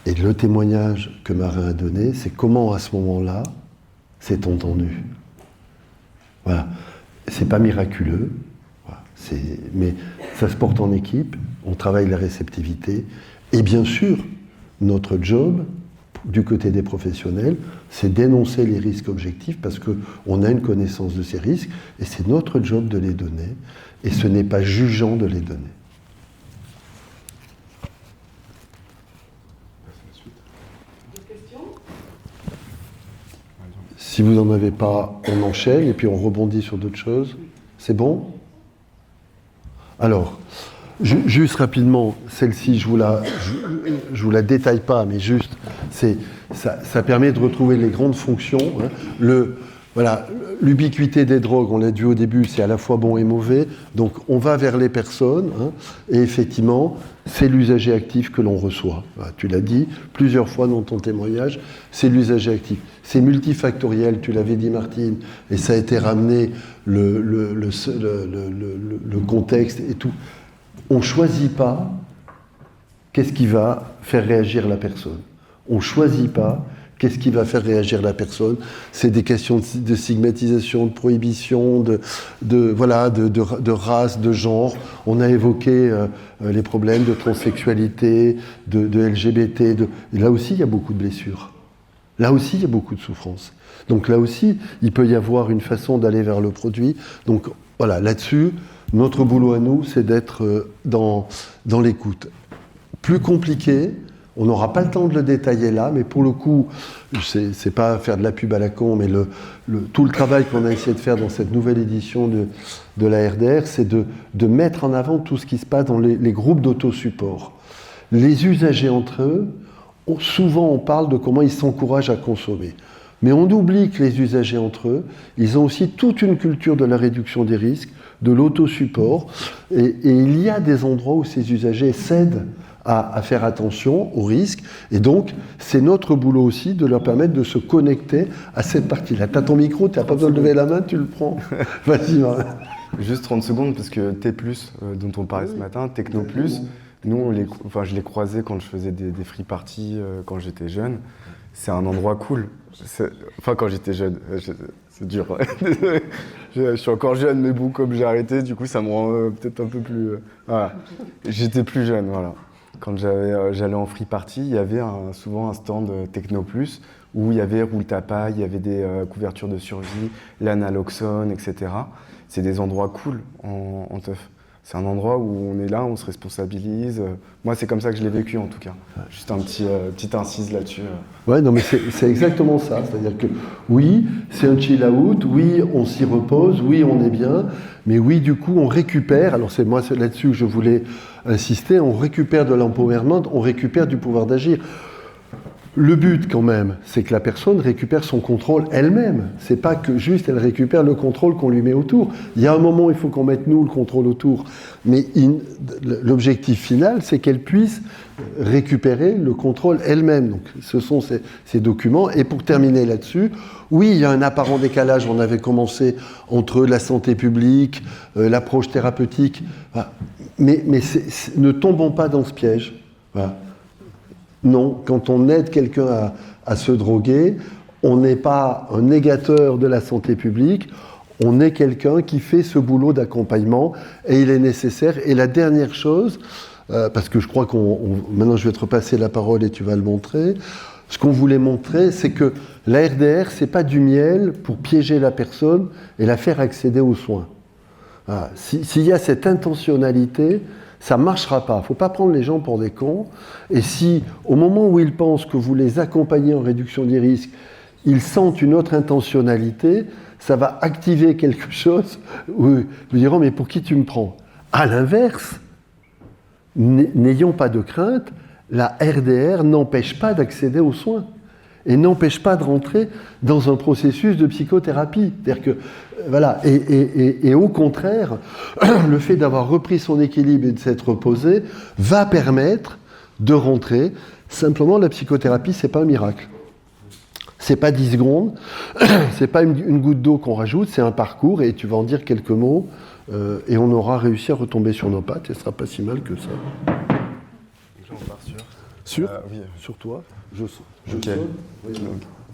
Et le témoignage que Marin a donné, c'est comment à ce moment-là, c'est entendu. Voilà. C'est pas miraculeux, voilà. Mais ça se porte en équipe, on travaille la réceptivité. Et bien sûr, notre job, du côté des professionnels, c'est d'énoncer les risques objectifs parce qu'on a une connaissance de ces risques et c'est notre job de les donner et ce n'est pas jugeant de les donner. Si vous n'en avez pas, on enchaîne et puis on rebondit sur d'autres choses. C'est bon ? Alors, juste rapidement, celle-ci, je vous la détaille pas, mais juste, ça permet de retrouver les grandes fonctions. Hein. Voilà, l'ubiquité des drogues, on l'a dit au début, c'est à la fois bon et mauvais. Donc on va vers les personnes, hein, et effectivement, c'est l'usager actif que l'on reçoit. Voilà, tu l'as dit plusieurs fois dans ton témoignage, c'est l'usager actif. C'est multifactoriel, tu l'avais dit Martine, et ça a été ramené, le contexte et tout. On ne choisit pas qu'est-ce qui va faire réagir la personne. On ne choisit pas qu'est-ce qui va faire réagir la personne. C'est des questions de stigmatisation, de prohibition, de race, de genre. On a évoqué les problèmes de transsexualité, de LGBT. Et là aussi, il y a beaucoup de blessures. Là aussi, il y a beaucoup de souffrances. Donc là aussi, il peut y avoir une façon d'aller vers le produit. Donc voilà, là-dessus, notre boulot à nous, c'est d'être dans l'écoute. Plus compliqué, on n'aura pas le temps de le détailler là, mais pour le coup, c'est pas faire de la pub à la con, mais tout le travail qu'on a essayé de faire dans cette nouvelle édition de la RDR, c'est de mettre en avant tout ce qui se passe dans les groupes d'autosupport. Les usagers entre eux, souvent on parle de comment ils s'encouragent à consommer. Mais on oublie que les usagers entre eux, ils ont aussi toute une culture de la réduction des risques, de l'autosupport, et il y a des endroits où ces usagers cèdent à faire attention aux risques, et donc c'est notre boulot aussi de leur permettre de se connecter à cette partie-là. Tu as ton micro, tu n'as pas besoin de lever la main, tu le prends. Vas-y, Marin. Juste 30 secondes, parce que T+, dont on parlait ce matin, Techno+, nous, je l'ai croisé quand je faisais des free parties quand j'étais jeune. C'est un endroit cool. Enfin, quand j'étais jeune, c'est dur. Ouais. Je suis encore jeune, mais bon, comme j'ai arrêté, du coup, ça me rend peut-être un peu plus... voilà. J'étais plus jeune, voilà. Quand j'allais en free party, il y avait souvent un stand Techno+, où il y avait roule ta paille, il y avait des couvertures de survie, l'analoxone, etc. C'est des endroits cool en teuf. C'est un endroit où on est là, on se responsabilise. Moi, c'est comme ça que je l'ai vécu, en tout cas. Juste un petit incise là-dessus. Ouais, non, mais c'est exactement ça. C'est-à-dire que oui, c'est un chill-out, oui, on s'y repose, oui, on est bien, mais oui, du coup, on récupère, alors c'est là-dessus que je voulais insister, on récupère de l'empowerment, on récupère du pouvoir d'agir. Le but, quand même, c'est que la personne récupère son contrôle elle-même. C'est pas que juste elle récupère le contrôle qu'on lui met autour. Il y a un moment où il faut qu'on mette nous le contrôle autour. Mais l'objectif final, c'est qu'elle puisse récupérer le contrôle elle-même. Donc, ce sont ces documents. Et pour terminer là-dessus, oui, il y a un apparent décalage. On avait commencé entre la santé publique, l'approche thérapeutique. Voilà. Mais ne tombons pas dans ce piège. Voilà. Non, quand on aide quelqu'un à se droguer, on n'est pas un négateur de la santé publique, on est quelqu'un qui fait ce boulot d'accompagnement et il est nécessaire. Et la dernière chose, parce que je crois maintenant je vais te repasser la parole et tu vas le montrer. Ce qu'on voulait montrer, c'est que la RDR, c'est pas du miel pour piéger la personne et la faire accéder aux soins. Voilà. S'il y a cette intentionnalité, ça ne marchera pas. Il ne faut pas prendre les gens pour des cons. Et si, au moment où ils pensent que vous les accompagnez en réduction des risques, ils sentent une autre intentionnalité, ça va activer quelque chose où ils me diront « mais pour qui tu me prends ?» À l'inverse, n'ayons pas de crainte, la RDR n'empêche pas d'accéder aux soins et n'empêche pas de rentrer dans un processus de psychothérapie. C'est-à-dire que, voilà, et au contraire, le fait d'avoir repris son équilibre et de s'être reposé va permettre de rentrer. Simplement, la psychothérapie, c'est pas un miracle. C'est pas 10 secondes, c'est pas une goutte d'eau qu'on rajoute, c'est un parcours et tu vas en dire quelques mots et on aura réussi à retomber sur nos pattes et ce sera pas si mal que ça. On part Sur oui. Sur toi. Je Ok. saute. Oui.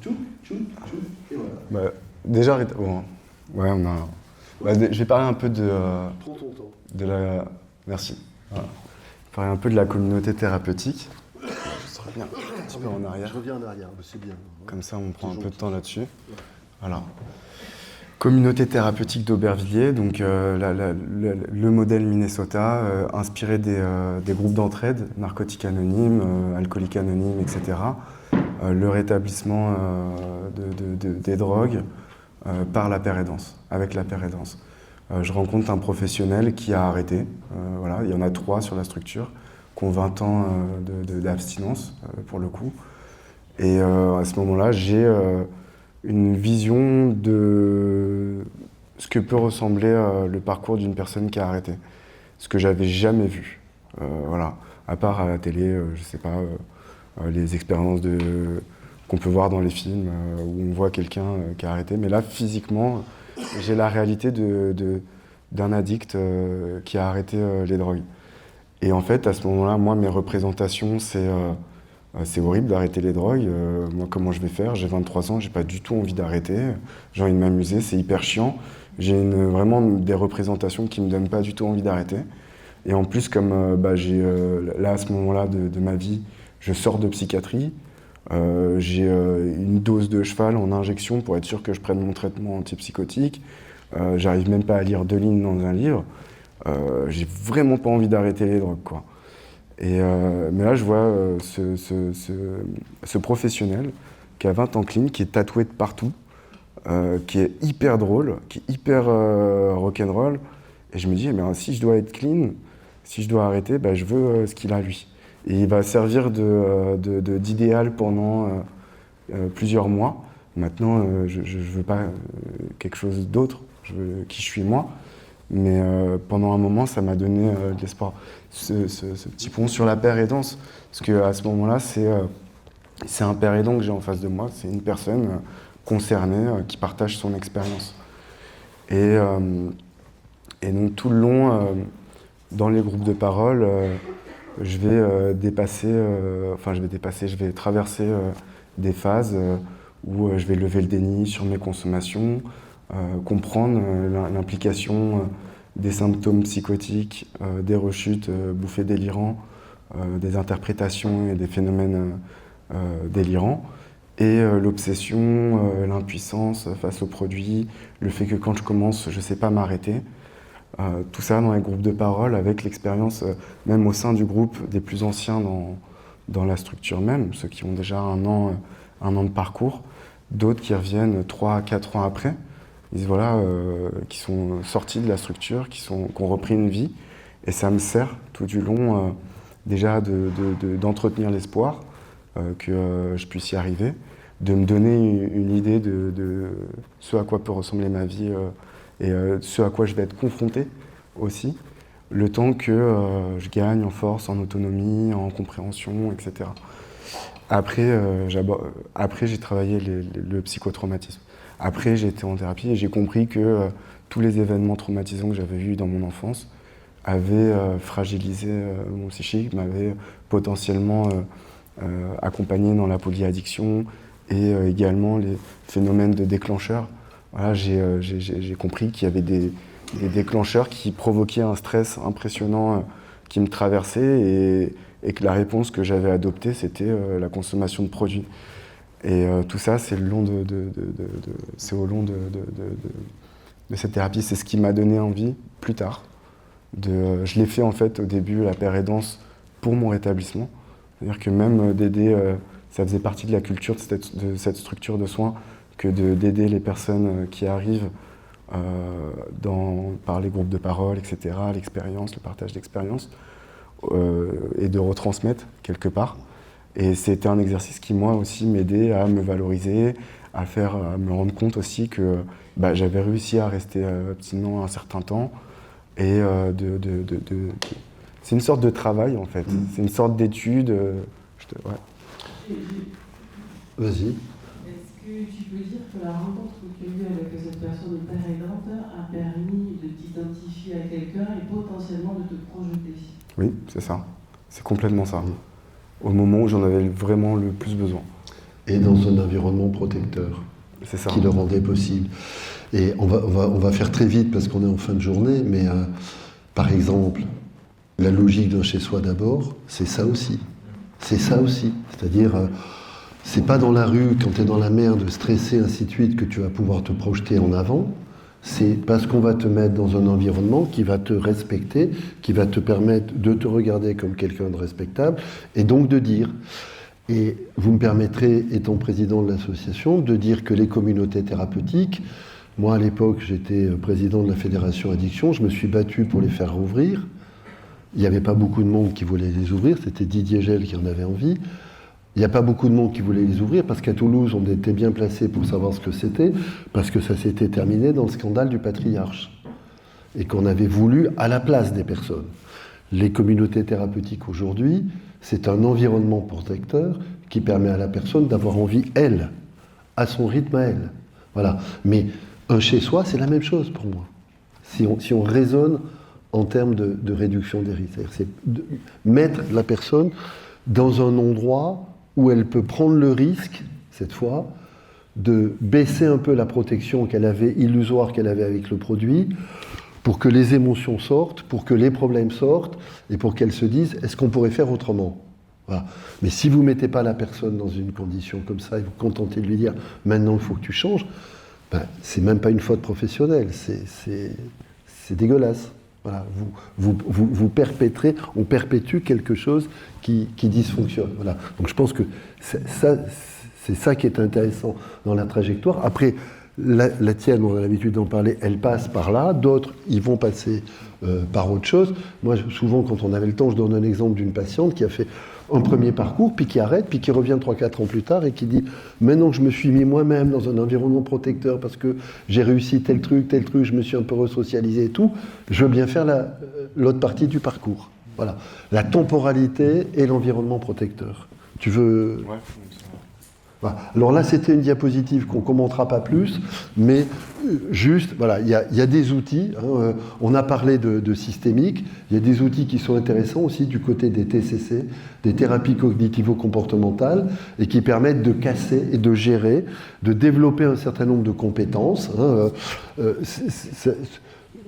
Tchou, tchou, tchou, et voilà. Bah, déjà, bon, ouais, on a. Bah, je vais parler un peu de. Prends ton temps. De la. Merci. Voilà. Je vais parler un peu de la communauté thérapeutique. Je reviens un petit peu en arrière. Je reviens en arrière, c'est bien. Comme ça, on prend un peu de temps là-dessus. Voilà. Communauté thérapeutique d'Aubervilliers, donc le modèle Minnesota, inspiré des groupes d'entraide, narcotiques anonymes, alcooliques anonymes, etc. Le rétablissement des drogues par la paire aidance, avec la paire aidance. Je rencontre un professionnel qui a arrêté, voilà, il y en a 3 sur la structure, qui ont 20 ans d'abstinence, pour le coup. Et à ce moment-là, j'ai une vision de ce que peut ressembler le parcours d'une personne qui a arrêté. Ce que j'avais jamais vu. Voilà. À part à la télé, je sais pas, les expériences qu'on peut voir dans les films où on voit quelqu'un qui a arrêté. Mais là, physiquement, j'ai la réalité d'un addict qui a arrêté les drogues. Et en fait, à ce moment-là, moi, mes représentations, c'est horrible d'arrêter les drogues. Moi, comment je vais faire? J'ai 23 ans, j'ai pas du tout envie d'arrêter. J'ai envie de m'amuser, c'est hyper chiant. J'ai vraiment des représentations qui me donnent pas du tout envie d'arrêter. Et en plus, comme là, à ce moment-là de ma vie, je sors de psychiatrie. J'ai une dose de cheval en injection pour être sûr que je prenne mon traitement antipsychotique. J'arrive même pas à lire 2 lignes dans un livre. J'ai vraiment pas envie d'arrêter les drogues, quoi. Mais là, je vois ce professionnel qui a 20 ans clean, qui est tatoué de partout, qui est hyper drôle, qui est hyper rock'n'roll. Et je me dis, si je dois être clean, si je dois arrêter, je veux ce qu'il a lui. Et il va servir d'idéal pendant plusieurs mois. Maintenant, je veux pas quelque chose d'autre, je veux qui je suis moi. Mais pendant un moment, ça m'a donné de l'espoir. Ce petit pont sur la paire aidance, parce qu'à ce moment-là, c'est un père aidant que j'ai en face de moi, c'est une personne concernée qui partage son expérience. Et donc tout le long, dans les groupes de parole, je vais traverser des phases où je vais lever le déni sur mes consommations, comprendre l'implication des symptômes psychotiques, des rechutes, bouffées délirants, des interprétations et des phénomènes délirants, et l'obsession, l'impuissance face aux produits, le fait que quand je commence, je ne sais pas m'arrêter. Tout ça dans les groupes de parole, avec l'expérience, même au sein du groupe, des plus anciens dans la structure même, ceux qui ont déjà un an de parcours, d'autres qui reviennent 3 à 4 ans après, qui sont sortis de la structure, qui ont repris une vie, et ça me sert tout du long déjà d'entretenir l'espoir que je puisse y arriver, de me donner une idée de ce à quoi peut ressembler ma vie et ce à quoi je vais être confronté aussi, le temps que je gagne en force, en autonomie, en compréhension, etc. Après, j'ai travaillé le psychotraumatisme. Après, j'ai été en thérapie et j'ai compris que tous les événements traumatisants que j'avais eus dans mon enfance avaient fragilisé mon psychique, m'avaient potentiellement accompagné dans la polyaddiction et également les phénomènes de déclencheurs. Voilà, j'ai compris qu'il y avait des déclencheurs qui provoquaient un stress impressionnant qui me traversaient et que la réponse que j'avais adoptée, c'était la consommation de produits. Et tout ça, c'est au long de cette thérapie. C'est ce qui m'a donné envie, plus tard. Je l'ai fait en fait au début, la paire aidance, pour mon rétablissement. C'est-à-dire que même d'aider, ça faisait partie de la culture de cette structure de soins, que d'aider les personnes qui arrivent par les groupes de parole, etc., l'expérience, le partage d'expérience, et de retransmettre quelque part. Et c'était un exercice qui, moi aussi, m'aidait à me valoriser, à me rendre compte aussi que j'avais réussi à rester abstinent un certain temps. Et c'est une sorte de travail, en fait. C'est une sorte d'étude. Ouais. Vas-y. Est-ce que tu peux dire que la rencontre que tu as eue avec cette personne de paire aidante a permis de t'identifier à quelqu'un et potentiellement de te projeter? Oui, c'est ça. C'est complètement ça. Au moment où j'en avais vraiment le plus besoin. Et dans un environnement protecteur, c'est ça, qui le rendait possible. Et on va faire très vite parce qu'on est en fin de journée, mais par exemple, la logique d'un chez-soi d'abord, c'est ça aussi. C'est ça aussi. C'est-à-dire, c'est pas dans la rue, quand tu es dans la merde, stressé, ainsi de suite, que tu vas pouvoir te projeter en avant. C'est parce qu'on va te mettre dans un environnement qui va te respecter, qui va te permettre de te regarder comme quelqu'un de respectable, et donc de dire, et vous me permettrez, étant président de l'association, de dire que les communautés thérapeutiques, moi à l'époque j'étais président de la Fédération Addiction, je me suis battu pour les faire rouvrir, il n'y avait pas beaucoup de monde qui voulait les ouvrir, c'était Didier Gell qui en avait envie. Il n'y a pas beaucoup de monde qui voulait les ouvrir parce qu'à Toulouse, on était bien placé pour savoir ce que c'était, parce que ça s'était terminé dans le scandale du patriarche et qu'on avait voulu à la place des personnes. Les communautés thérapeutiques aujourd'hui, c'est un environnement protecteur qui permet à la personne d'avoir envie, elle, à son rythme à elle. Voilà. Mais un chez-soi, c'est la même chose pour moi. Si on raisonne en termes de réduction des risques, c'est de mettre la personne dans un endroit où elle peut prendre le risque, cette fois, de baisser un peu la protection qu'elle avait, illusoire qu'elle avait avec le produit, pour que les émotions sortent, pour que les problèmes sortent, et pour qu'elle se dise, est-ce qu'on pourrait faire autrement? Voilà. Mais si vous ne mettez pas la personne dans une condition comme ça, et vous contentez de lui dire, maintenant il faut que tu changes, c'est même pas une faute professionnelle, c'est dégueulasse. Voilà, vous perpétrez, on perpétue quelque chose qui dysfonctionne. Voilà. Donc je pense que c'est ça qui est intéressant dans la trajectoire. Après, la tienne, on a l'habitude d'en parler, elle passe par là, d'autres, ils vont passer par autre chose. Moi, souvent, quand on avait le temps, je donne un exemple d'une patiente qui a fait un premier parcours, puis qui arrête, puis qui revient 3-4 ans plus tard et qui dit « Maintenant que je me suis mis moi-même dans un environnement protecteur parce que j'ai réussi tel truc, je me suis un peu resocialisé et tout, je veux bien faire l'autre partie du parcours. » Voilà. La temporalité et l'environnement protecteur. Tu veux... Ouais. Voilà. Alors là, c'était une diapositive qu'on ne commentera pas plus, mais juste, voilà, il y a des outils, hein, on a parlé de systémique, il y a des outils qui sont intéressants aussi du côté des TCC, des thérapies cognitivo-comportementales, et qui permettent de casser et de gérer, de développer un certain nombre de compétences. Hein,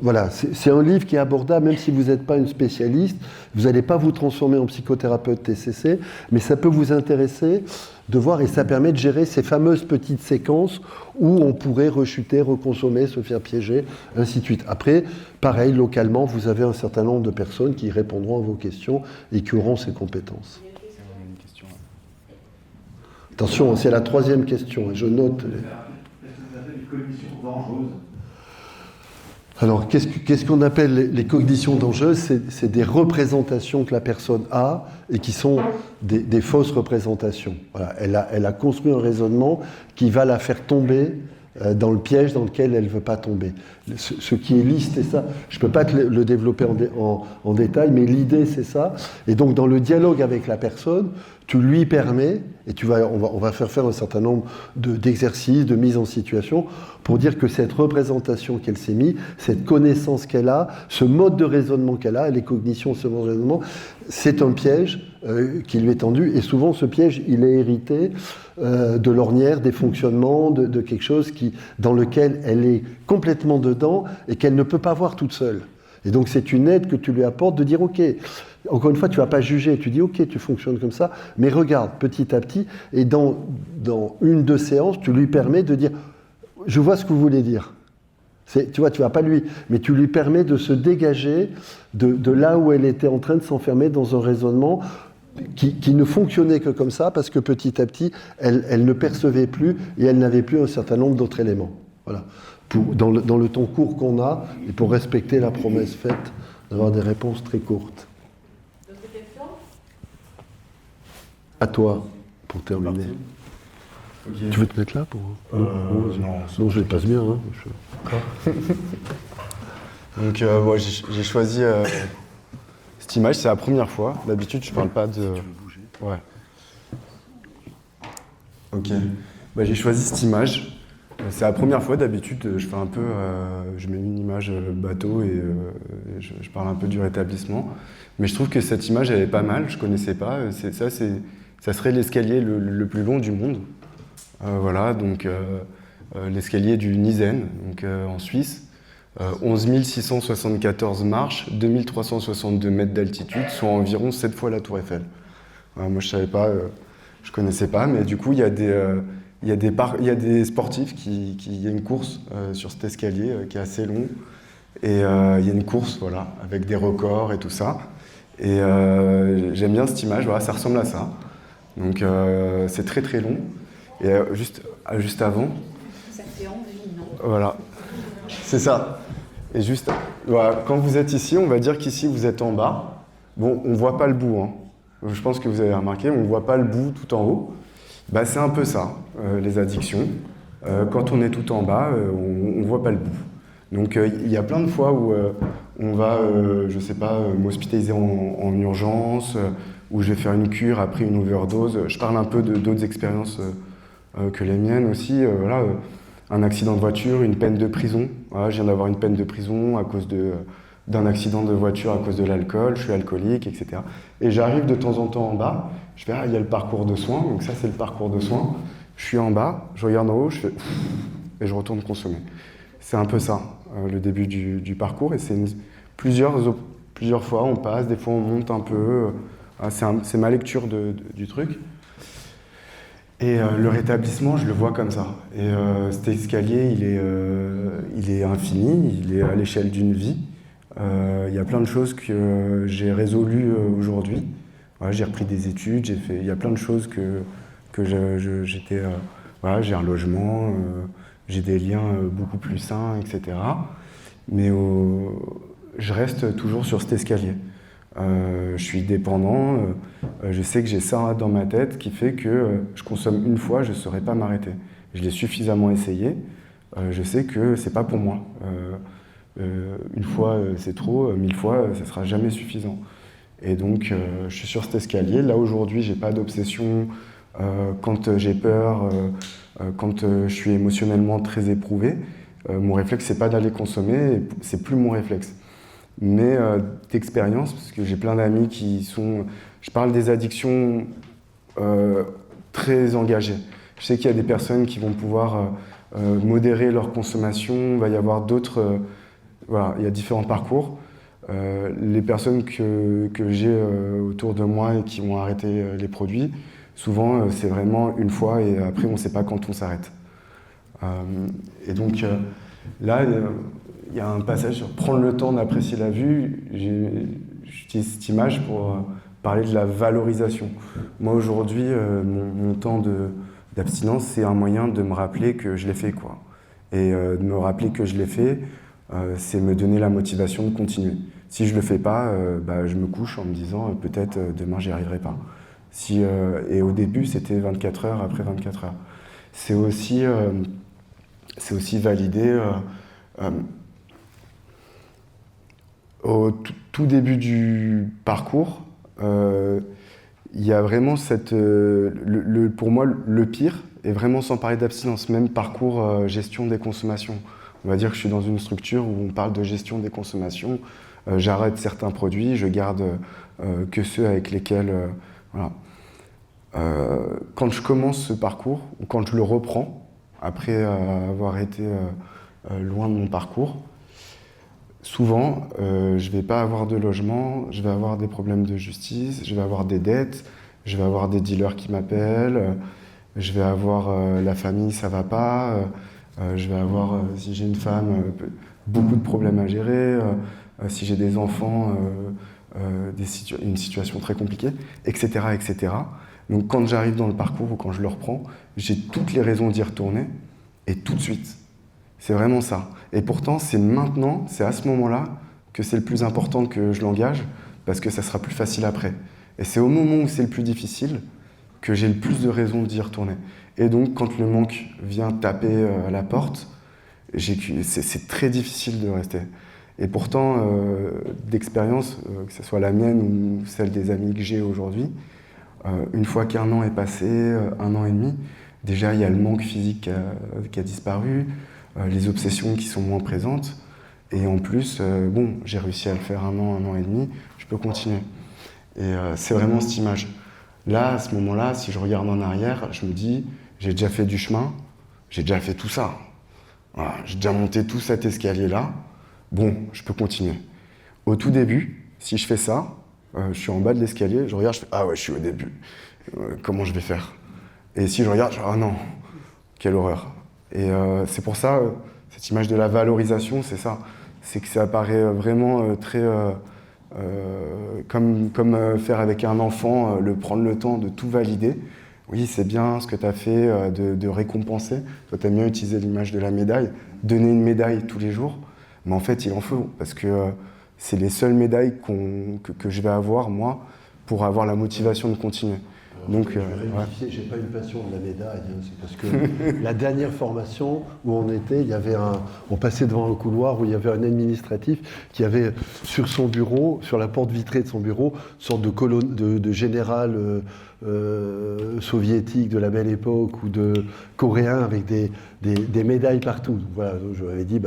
voilà, c'est un livre qui est abordable, même si vous n'êtes pas une spécialiste, vous n'allez pas vous transformer en psychothérapeute TCC, mais ça peut vous intéresser de voir, et ça permet de gérer ces fameuses petites séquences où on pourrait rechuter, reconsommer, se faire piéger, ainsi de suite. Après, pareil, localement, vous avez un certain nombre de personnes qui répondront à vos questions et qui auront ces compétences. Attention, c'est la troisième question, je note. Est-ce que vous appelez les cognitions dangereuses? Alors, qu'est-ce qu'on appelle les cognitions dangereuses? C'est des représentations que la personne a et qui sont des fausses représentations. Voilà, elle a construit un raisonnement qui va la faire tomber dans le piège dans lequel elle ne veut pas tomber. Ce qui est liste, c'est ça. Je ne peux pas te le développer en détail, mais l'idée, c'est ça. Et donc, dans le dialogue avec la personne, tu lui permets, et on va faire un certain nombre d'exercices, de mise en situation, pour dire que cette représentation qu'elle s'est mise, cette connaissance qu'elle a, ce mode de raisonnement qu'elle a, les cognitions, ce mode de raisonnement, c'est un piège qui lui est tendu. Et souvent, ce piège, il est hérité de l'ornière, des fonctionnements, de quelque chose dans lequel elle est complètement dedans et qu'elle ne peut pas voir toute seule. Et donc c'est une aide que tu lui apportes de dire ok, encore une fois tu ne vas pas juger, tu dis ok tu fonctionnes comme ça, mais regarde petit à petit, et dans une, deux séances, tu lui permets de dire je vois ce que vous voulez dire. Tu vois, tu vas pas lui, mais tu lui permets de se dégager de là où elle était en train de s'enfermer dans un raisonnement qui ne fonctionnait que comme ça, parce que petit à petit, elle ne percevait plus et elle n'avait plus un certain nombre d'autres éléments. Voilà. Dans le temps court qu'on a, et pour respecter la promesse faite d'avoir des réponses très courtes. D'autres questions ? À toi, pour terminer. Okay. Tu veux te mettre là pour... Non, je les passe bien. Hein. Donc, moi, j'ai choisi cette image, c'est la première fois. D'habitude, je parle pas de... Tu veux bouger ? Ouais. Ok. Bah, j'ai choisi cette image. C'est la première fois, d'habitude, je fais un peu... je mets une image bateau et je parle un peu du rétablissement. Mais je trouve que cette image, elle est pas mal, je connaissais pas. Ça serait l'escalier le plus long du monde. Voilà, donc l'escalier du Nizen, donc, en Suisse. 11 674 marches, 2362 mètres d'altitude, soit environ 7 fois la Tour Eiffel. Moi, je savais pas, je connaissais pas, mais du coup, il y a des sportifs il y a une course sur cet escalier qui est assez long, et il y a une course, voilà, avec des records et tout ça. Et j'aime bien cette image, voilà, ça ressemble à ça. Donc c'est très très long. Et juste avant. Ça fait envie, non ? Voilà, c'est ça. Et juste, voilà, quand vous êtes ici, on va dire qu'ici vous êtes en bas. Bon, on voit pas le bout, hein. Je pense que vous avez remarqué, on voit pas le bout tout en haut. Bah, c'est un peu ça, les addictions. Quand on est tout en bas, on voit pas le bout. Donc il y a plein de fois où on va, je sais pas, m'hospitaliser en urgence, où je vais faire une cure après une overdose. Je parle un peu d'autres expériences que les miennes aussi. Voilà, un accident de voiture, une peine de prison. Voilà, je viens d'avoir une peine de prison à cause d'un accident de voiture à cause de l'alcool, je suis alcoolique, etc. Et j'arrive de temps en temps en bas, je fais il y a le parcours de soins, donc ça c'est le parcours de soins. Je suis en bas, je regarde en haut, je fais et je retourne consommer. C'est un peu ça, le début du parcours, et c'est plusieurs fois on passe, des fois on monte un peu. C'est ma lecture du truc. Et le rétablissement, je le vois comme ça. Et cet escalier, il est infini, il est à l'échelle d'une vie. Il y a plein de choses que j'ai résolues aujourd'hui. Voilà, j'ai repris des études, il y a plein de choses que j'étais... voilà, j'ai un logement, j'ai des liens beaucoup plus sains, etc. Mais je reste toujours sur cet escalier. Je suis dépendant, je sais que j'ai ça dans ma tête qui fait que je consomme une fois, je ne saurais pas m'arrêter. Je l'ai suffisamment essayé, je sais que c'est pas pour moi. Une fois c'est trop, 1000 fois ça ne sera jamais suffisant. Et donc je suis sur cet escalier. Là aujourd'hui, j'ai pas d'obsession. Quand j'ai peur, quand je suis émotionnellement très éprouvé, mon réflexe c'est pas d'aller consommer, c'est plus mon réflexe. Mais d'expérience, parce que j'ai plein d'amis qui sont... Je parle des addictions très engagées. Je sais qu'il y a des personnes qui vont pouvoir modérer leur consommation, il va y avoir d'autres... voilà, il y a différents parcours. Les personnes que j'ai autour de moi et qui ont arrêté les produits, souvent c'est vraiment une fois et après on ne sait pas quand on s'arrête. Et donc là... il y a un passage sur prendre le temps d'apprécier la vue. J'utilise cette image pour parler de la valorisation. Moi, aujourd'hui, mon temps d'abstinence, c'est un moyen de me rappeler que je l'ai fait, quoi. Et de me rappeler que je l'ai fait, c'est me donner la motivation de continuer. Si je ne le fais pas, je me couche en me disant peut-être demain, j'y arriverai pas. Et au début, c'était 24 heures après 24 heures. C'est aussi valider... au tout début du parcours, il y a vraiment pour moi, le pire, et vraiment sans parler d'abstinence, même parcours gestion des consommations. On va dire que je suis dans une structure où on parle de gestion des consommations. J'arrête certains produits, je garde que ceux avec lesquels... voilà. Quand je commence ce parcours, ou quand je le reprends, après avoir été loin de mon parcours, souvent, je vais pas avoir de logement, je vais avoir des problèmes de justice, je vais avoir des dettes, je vais avoir des dealers qui m'appellent, je vais avoir la famille, ça va pas, je vais avoir, si j'ai une femme, beaucoup de problèmes à gérer, si j'ai des enfants, une situation très compliquée, etc., etc. Donc quand j'arrive dans le parcours ou quand je le reprends, j'ai toutes les raisons d'y retourner, et tout de suite. C'est vraiment ça. Et pourtant, c'est maintenant, c'est à ce moment-là que c'est le plus important que je l'engage, parce que ça sera plus facile après. Et c'est au moment où c'est le plus difficile que j'ai le plus de raisons d'y retourner. Et donc, quand le manque vient taper à la porte, c'est très difficile de rester. Et pourtant, d'expérience, que ce soit la mienne ou celle des amis que j'ai aujourd'hui, une fois qu'un an est passé, 1 an et demi, déjà il y a le manque physique qui a disparu, les obsessions qui sont moins présentes, et en plus, bon, j'ai réussi à le faire 1 an et demi, je peux continuer. Et c'est vraiment cette image. Là, à ce moment-là, si je regarde en arrière, je me dis, j'ai déjà fait du chemin, j'ai déjà fait tout ça. Voilà, j'ai déjà monté tout cet escalier-là, bon, je peux continuer. Au tout début, si je fais ça, je suis en bas de l'escalier, je regarde, je fais « Ah ouais, je suis au début, comment je vais faire ?» Et si je regarde, je dis « Ah non, quelle horreur !» Et c'est pour ça, cette image de la valorisation, c'est ça. C'est que ça paraît vraiment très... comme faire avec un enfant, prendre le temps de tout valider. Oui, c'est bien ce que tu as fait, de récompenser. Toi, tu aimes bien utiliser l'image de la médaille, donner une médaille tous les jours. Mais en fait, il en faut, parce que c'est les seules médailles que je vais avoir, moi, pour avoir la motivation de continuer. Donc, ouais. J'ai pas une passion de la médaille, hein, c'est parce que la dernière formation où on était, on passait devant un couloir où il y avait un administratif qui avait sur son bureau, sur la porte vitrée de son bureau, une sorte de colonne de général soviétique de la belle époque ou de coréen avec des médailles partout. Voilà, donc je lui avais dit,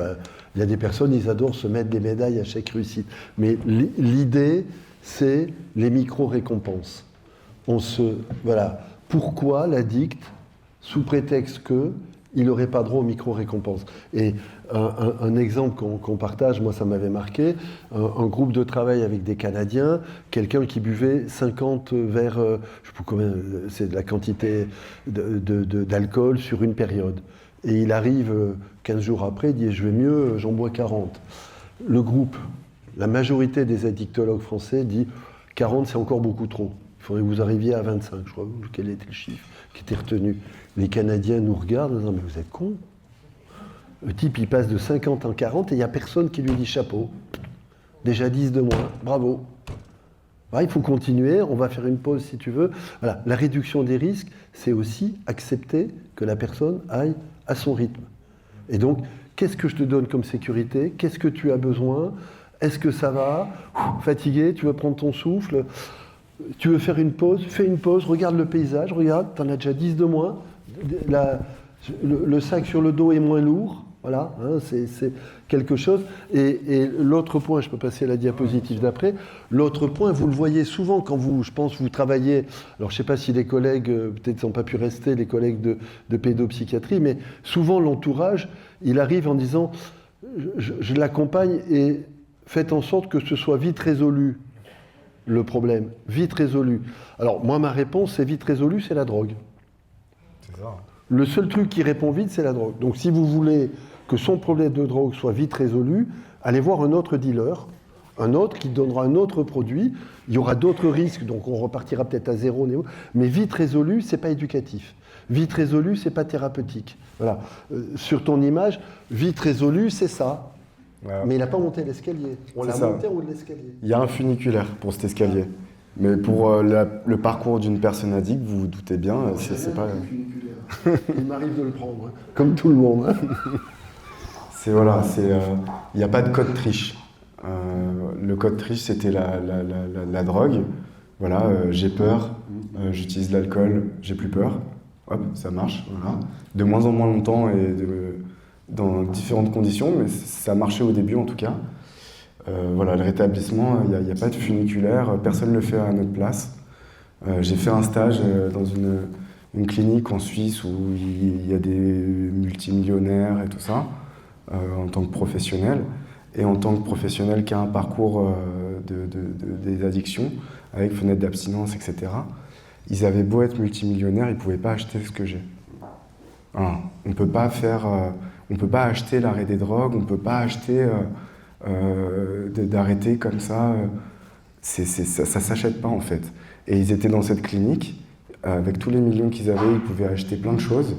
il y a des personnes, ils adorent se mettre des médailles à chaque réussite. Mais l'idée, c'est les micro-récompenses. Voilà. Pourquoi l'addict, sous prétexte qu'il n'aurait pas droit aux micro-récompenses? Et un exemple qu'on partage, moi ça m'avait marqué, un groupe de travail avec des Canadiens, quelqu'un qui buvait 50 verres, je ne sais plus combien, c'est de la quantité d'alcool sur une période. Et il arrive 15 jours après, il dit « je vais mieux, j'en bois 40 ». Le groupe, la majorité des addictologues français dit « 40 c'est encore beaucoup trop ». Il faudrait que vous arriviez à 25, je crois, quel était le chiffre qui était retenu. Les Canadiens nous regardent en disant « mais vous êtes cons ». Le type, il passe de 50 en 40 et il n'y a personne qui lui dit « chapeau ». Déjà 10 de moins, bravo. Il faut continuer, on va faire une pause si tu veux. Voilà. La réduction des risques, c'est aussi accepter que la personne aille à son rythme. Et donc, qu'est-ce que je te donne comme sécurité? Qu'est-ce que tu as besoin? Est-ce que ça va? Fatigué, tu veux prendre ton souffle? Tu veux faire une pause? Fais une pause, regarde le paysage, regarde, tu en as déjà 10 de moins. Le sac sur le dos est moins lourd. Voilà, hein, c'est quelque chose. Et l'autre point, je peux passer à la diapositive d'après, l'autre point, vous le voyez souvent quand vous travaillez, alors je ne sais pas si les collègues, peut-être n'ont pas pu rester, les collègues de pédopsychiatrie, mais souvent l'entourage, il arrive en disant, je l'accompagne et faites en sorte que ce soit vite résolu, le problème, vite résolu. Alors moi, ma réponse, c'est vite résolu, c'est la drogue. C'est ça. Le seul truc qui répond vite, c'est la drogue. Donc si vous voulez que son problème de drogue soit vite résolu, allez voir un autre dealer, un autre qui donnera un autre produit. Il y aura d'autres risques, donc on repartira peut-être à zéro, mais vite résolu, c'est pas éducatif. Vite résolu, c'est pas thérapeutique. Voilà. Sur ton image, vite résolu, c'est ça. Ouais. Mais il n'a pas monté l'escalier. On l'a monté en haut de l'escalier. Il y a un funiculaire pour cet escalier. Mais pour le parcours d'une personne addict, vous vous doutez bien, c'est pas... Il m'arrive de le prendre, hein, comme tout le monde. Hein. Il n'y a pas de code triche. Le code triche, c'était la drogue. Voilà, j'ai peur, j'utilise l'alcool, j'ai plus peur. Hop, ça marche. Voilà. De moins en moins longtemps et dans différentes conditions, mais ça marchait au début en tout cas. Voilà, le rétablissement, il n'y a pas de funiculaire, personne ne le fait à notre place. J'ai fait un stage dans une clinique en Suisse où il y a des multimillionnaires et tout ça, en tant que professionnel. et en tant que professionnel qui a un parcours des addictions, avec fenêtre d'abstinence, etc., ils avaient beau être multimillionnaires, ils ne pouvaient pas acheter ce que j'ai. Voilà. On ne peut pas acheter l'arrêt des drogues, on ne peut pas acheter d'arrêter comme ça. Ça ne s'achète pas en fait. Et ils étaient dans cette clinique, avec tous les millions qu'ils avaient, ils pouvaient acheter plein de choses,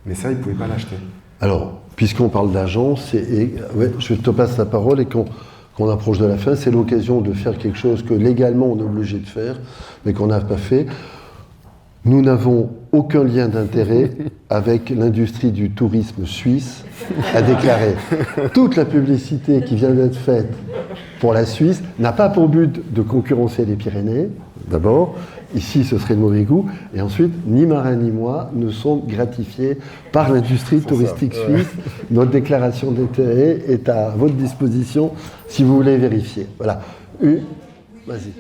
mais ça, ils ne pouvaient pas l'acheter. Alors, puisqu'on parle d'argent, je te passe la parole et qu'on approche de la fin, c'est l'occasion de faire quelque chose que légalement on est obligé de faire, mais qu'on n'a pas fait. Nous n'avons aucun lien d'intérêt avec l'industrie du tourisme suisse à déclarer. Toute la publicité qui vient d'être faite pour la Suisse n'a pas pour but de concurrencer les Pyrénées, d'abord. Ici, ce serait de mauvais goût. Et ensuite, ni Marin ni moi ne sont gratifiés par l'industrie touristique suisse. Notre déclaration d'intérêt est à votre disposition si vous voulez vérifier. Voilà. Vas-y.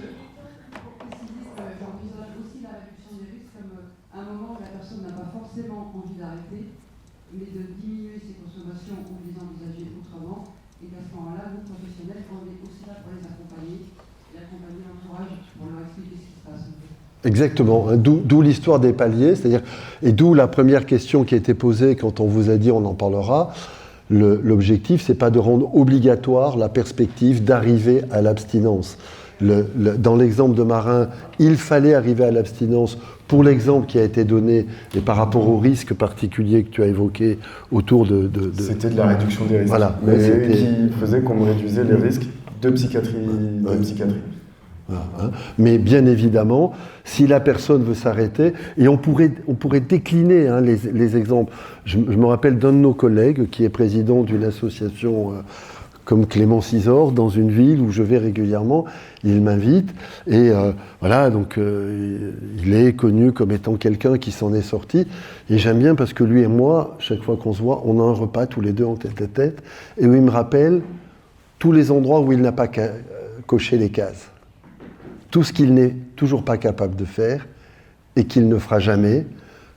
J'envisage aussi la réduction des risques comme un moment où la personne n'a pas forcément envie d'arrêter, mais de diminuer ses consommations ou les envisager autrement. Et qu'à ce moment-là, nous, professionnels, on est aussi là pour les accompagner et accompagner l'entourage pour leur expliquer ce qui se passe. Exactement, d'où l'histoire des paliers, c'est-à-dire, et d'où la première question qui a été posée quand on vous a dit on en parlera. L'objectif, c'est pas de rendre obligatoire la perspective d'arriver à l'abstinence. Dans l'exemple de Marin, il fallait arriver à l'abstinence pour l'exemple qui a été donné et par rapport aux risques particuliers que tu as évoqués autour de... C'était de la réduction des risques, voilà, mais qui faisait qu'on réduisait les risques de psychiatrie. Voilà, hein. Mais bien évidemment, si la personne veut s'arrêter, et on pourrait décliner hein, les exemples. Je me rappelle d'un de nos collègues qui est président d'une association comme Clément Cisor, dans une ville où je vais régulièrement, il m'invite, et voilà, donc il est connu comme étant quelqu'un qui s'en est sorti, et j'aime bien parce que lui et moi, chaque fois qu'on se voit, on a un repas tous les deux en tête à tête, et où il me rappelle tous les endroits où il n'a pas coché les cases. Tout ce qu'il n'est toujours pas capable de faire et qu'il ne fera jamais,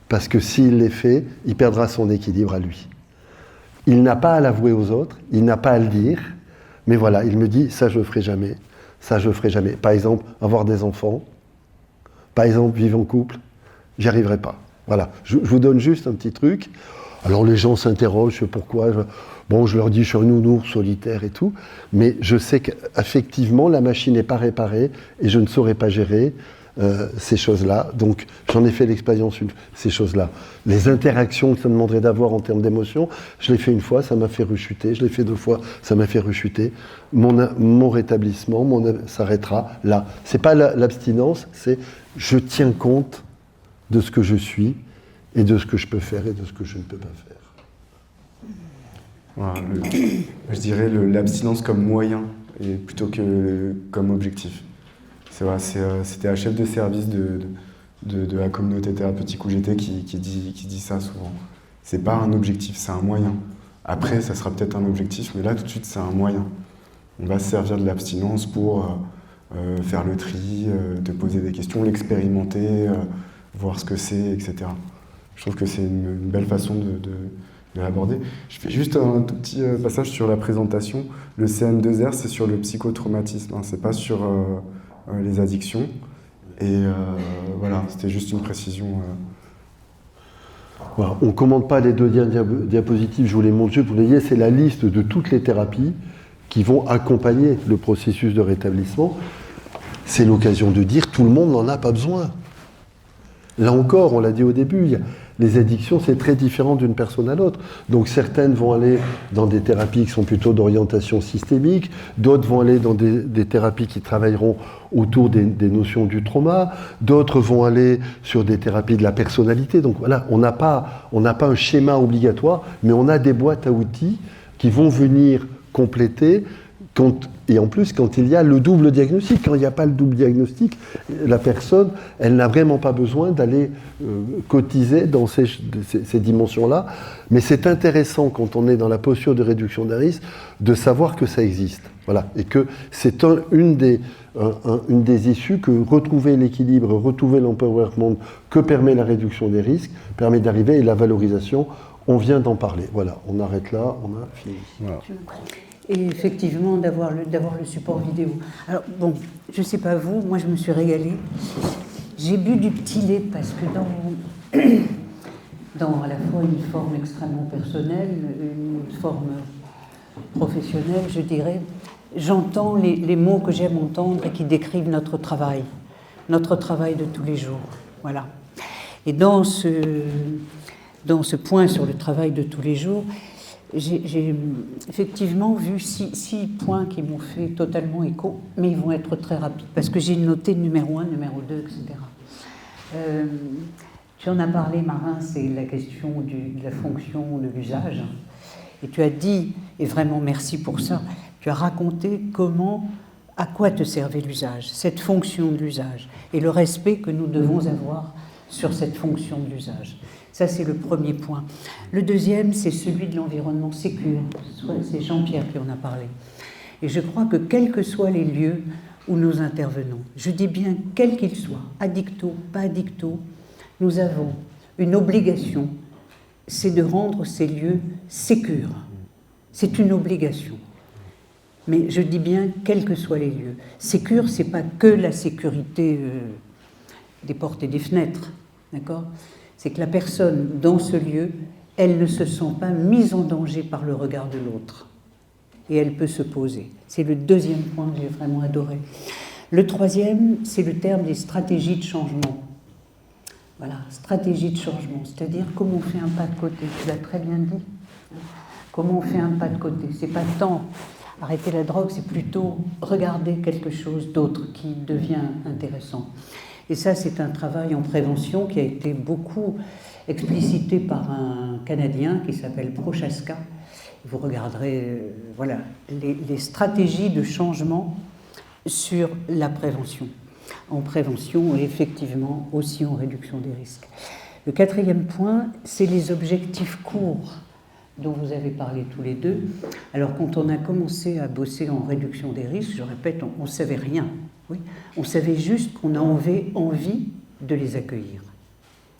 parce que s'il les fait, il perdra son équilibre à lui. Il n'a pas à l'avouer aux autres, il n'a pas à le dire, mais voilà, il me dit, ça je ne ferai jamais, ça je ne ferai jamais. Par exemple, avoir des enfants, par exemple, vivre en couple, j'y arriverai pas. Voilà, je vous donne juste un petit truc. Alors les gens s'interrogent sur pourquoi, bon, je leur dis je suis un nounours solitaire et tout, mais je sais qu'effectivement la machine n'est pas réparée et je ne saurais pas gérer ces choses-là. Donc j'en ai fait l'expérience, ces choses-là. Les interactions que ça demanderait d'avoir en termes d'émotions, je l'ai fait une fois, ça m'a fait rechuter, je l'ai fait 2 fois, ça m'a fait rechuter. Mon rétablissement s'arrêtera là. C'est pas l'abstinence, c'est je tiens compte de ce que je suis et de ce que je peux faire et de ce que je ne peux pas faire. Voilà, je dirais l'abstinence comme moyen et plutôt que comme objectif. C'était un chef de service de la communauté thérapeutique où j'étais qui dit ça souvent. C'est pas un objectif, c'est un moyen. Après, ça sera peut-être un objectif, mais là tout de suite c'est un moyen. On va se servir de l'abstinence pour faire le tri, te poser des questions, l'expérimenter, voir ce que c'est, etc. Je trouve que c'est une belle façon de l'aborder. Je fais juste un tout petit passage sur la présentation. Le CN2R, c'est sur le psychotraumatisme, hein, c'est pas sur les addictions. Et voilà, c'était juste une précision. Voilà, on ne commande pas les 2 diapositives, je vous les montre juste, vous voyez, c'est la liste de toutes les thérapies qui vont accompagner le processus de rétablissement. C'est l'occasion de dire tout le monde n'en a pas besoin. Là encore, on l'a dit au début, les addictions, c'est très différent d'une personne à l'autre. Donc certaines vont aller dans des thérapies qui sont plutôt d'orientation systémique, d'autres vont aller dans des thérapies qui travailleront autour des notions du trauma, d'autres vont aller sur des thérapies de la personnalité. Donc voilà, on n'a pas un schéma obligatoire, mais on a des boîtes à outils qui vont venir compléter. Et en plus, quand il y a le double diagnostic, quand il n'y a pas le double diagnostic, la personne, elle n'a vraiment pas besoin d'aller cotiser dans ces dimensions-là. Mais c'est intéressant, quand on est dans la posture de réduction des risques, de savoir que ça existe. Voilà. Et que c'est une des issues que retrouver l'équilibre, retrouver l'empowerment que permet la réduction des risques, permet d'arriver, et la valorisation, on vient d'en parler. Voilà, on arrête là, on a fini. Voilà. et effectivement d'avoir le support vidéo. Alors bon, je ne sais pas vous, moi je me suis régalée. J'ai bu du petit lait parce que dans à la fois une forme extrêmement personnelle, une forme professionnelle, je dirais, j'entends les mots que j'aime entendre et qui décrivent notre travail de tous les jours. Voilà. Et dans ce point sur le travail de tous les jours, j'ai effectivement vu 6 points qui m'ont fait totalement écho, mais ils vont être très rapides, parce que j'ai noté numéro 1, numéro 2, etc. Tu en as parlé, Marin, c'est la question de la fonction, de l'usage. Et tu as dit, et vraiment merci pour ça, tu as raconté à quoi te servait l'usage, cette fonction de l'usage, et le respect que nous devons avoir sur cette fonction de l'usage. Ça, c'est le premier point. Le deuxième, c'est celui de l'environnement sécure. C'est Jean-Pierre qui en a parlé. Et je crois que quels que soient les lieux où nous intervenons, je dis bien quels qu'ils soient, addicto, pas addicto, nous avons une obligation, c'est de rendre ces lieux sécures. C'est une obligation. Mais je dis bien quels que soient les lieux. Sécure, c'est pas que la sécurité des portes et des fenêtres, d'accord ? C'est que la personne dans ce lieu, elle ne se sent pas mise en danger par le regard de l'autre. Et elle peut se poser. C'est le deuxième point que j'ai vraiment adoré. Le troisième, c'est le terme des stratégies de changement. Voilà, stratégie de changement, c'est-à-dire comment on fait un pas de côté. Tu l'as très bien dit. Comment on fait un pas de côté. C'est pas tant arrêter la drogue, c'est plutôt regarder quelque chose d'autre qui devient intéressant. Et ça, c'est un travail en prévention qui a été beaucoup explicité par un Canadien qui s'appelle Prochaska. Vous regarderez voilà, les stratégies de changement sur la prévention. En prévention et effectivement aussi en réduction des risques. Le quatrième point, c'est les objectifs courts dont vous avez parlé tous les deux. Alors, quand on a commencé à bosser en réduction des risques, je répète, on ne savait rien. Oui. On savait juste qu'on avait envie de les accueillir.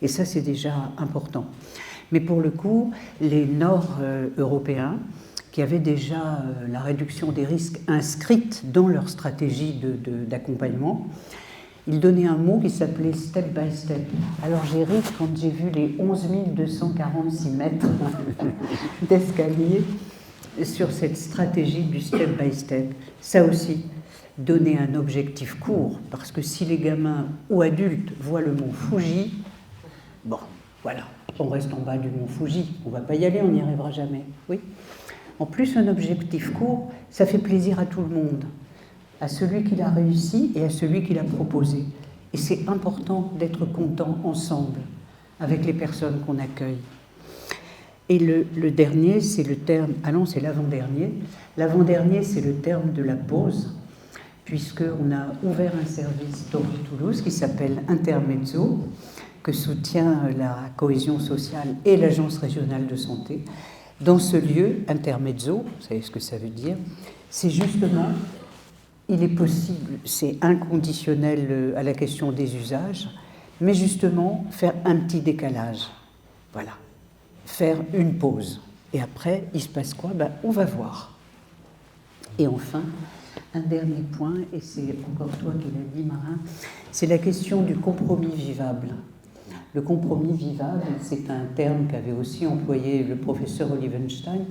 Et ça, c'est déjà important. Mais pour le coup, les Nord-Européens, qui avaient déjà la réduction des risques inscrite dans leur stratégie d'accompagnement, ils donnaient un mot qui s'appelait « step by step ». Alors j'ai ri quand j'ai vu les 11 246 mètres d'escalier sur cette stratégie du step by step. Ça aussi, donner un objectif court, parce que si les gamins ou adultes voient le mont Fuji, bon, voilà, on reste en bas du mont Fuji, on ne va pas y aller, on n'y arrivera jamais. Oui. En plus, un objectif court, ça fait plaisir à tout le monde, à celui qui l'a réussi et à celui qui l'a proposé. Et c'est important d'être content ensemble, avec les personnes qu'on accueille. Et le dernier, c'est le terme... Ah non, c'est l'avant-dernier. L'avant-dernier, c'est le terme de la pause, puisqu'on a ouvert un service dans Toulouse qui s'appelle Intermezzo, que soutient la cohésion sociale et l'Agence régionale de santé. Dans ce lieu, Intermezzo, vous savez ce que ça veut dire, c'est justement, il est possible, c'est inconditionnel à la question des usages, mais justement faire un petit décalage. Voilà. Faire une pause. Et après, il se passe quoi ? Ben, on va voir. Et enfin, un dernier point, et c'est encore toi qui l'as dit, Marin, c'est la question du compromis vivable. Le compromis vivable, c'est un terme qu'avait aussi employé le professeur Olivenstein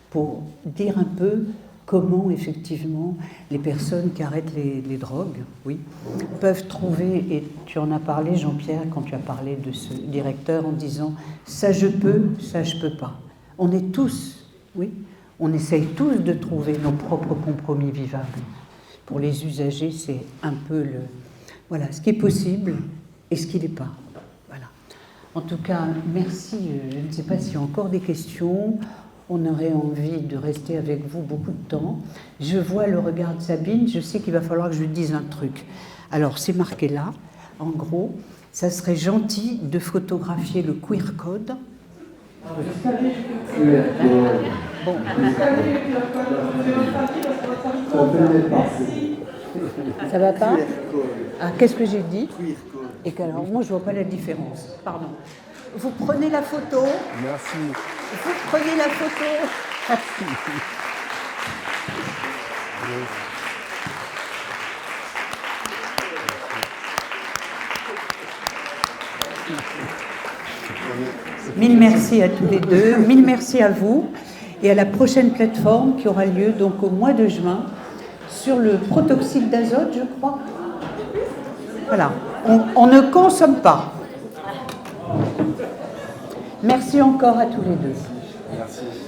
pour dire un peu comment, effectivement, les personnes qui arrêtent les drogues, oui, peuvent trouver, et tu en as parlé, Jean-Pierre, quand tu as parlé de ce directeur, en disant « ça je peux, ça je peux pas ». On est tous, oui, on essaye tous de trouver nos propres compromis vivables. Pour les usagers, c'est un peu voilà, ce qui est possible et ce qui n'est pas. Voilà. En tout cas, merci. Je ne sais pas s'il y a encore des questions. On aurait envie de rester avec vous beaucoup de temps. Je vois le regard de Sabine. Je sais qu'il va falloir que je dise un truc. Alors, c'est marqué là. En gros, ça serait gentil de photographier le QR code. Bon. Ça va pas ? Ah, qu'est-ce que j'ai dit ? Et qu'alors, moi, je vois pas la différence. Pardon. Vous prenez la photo. Merci. Vous prenez la photo. Merci. Mille merci à tous les deux, mille merci à vous et à la prochaine plateforme qui aura lieu donc au mois de juin sur le protoxyde d'azote, je crois. Voilà, on ne consomme pas. Merci encore à tous les deux. Merci.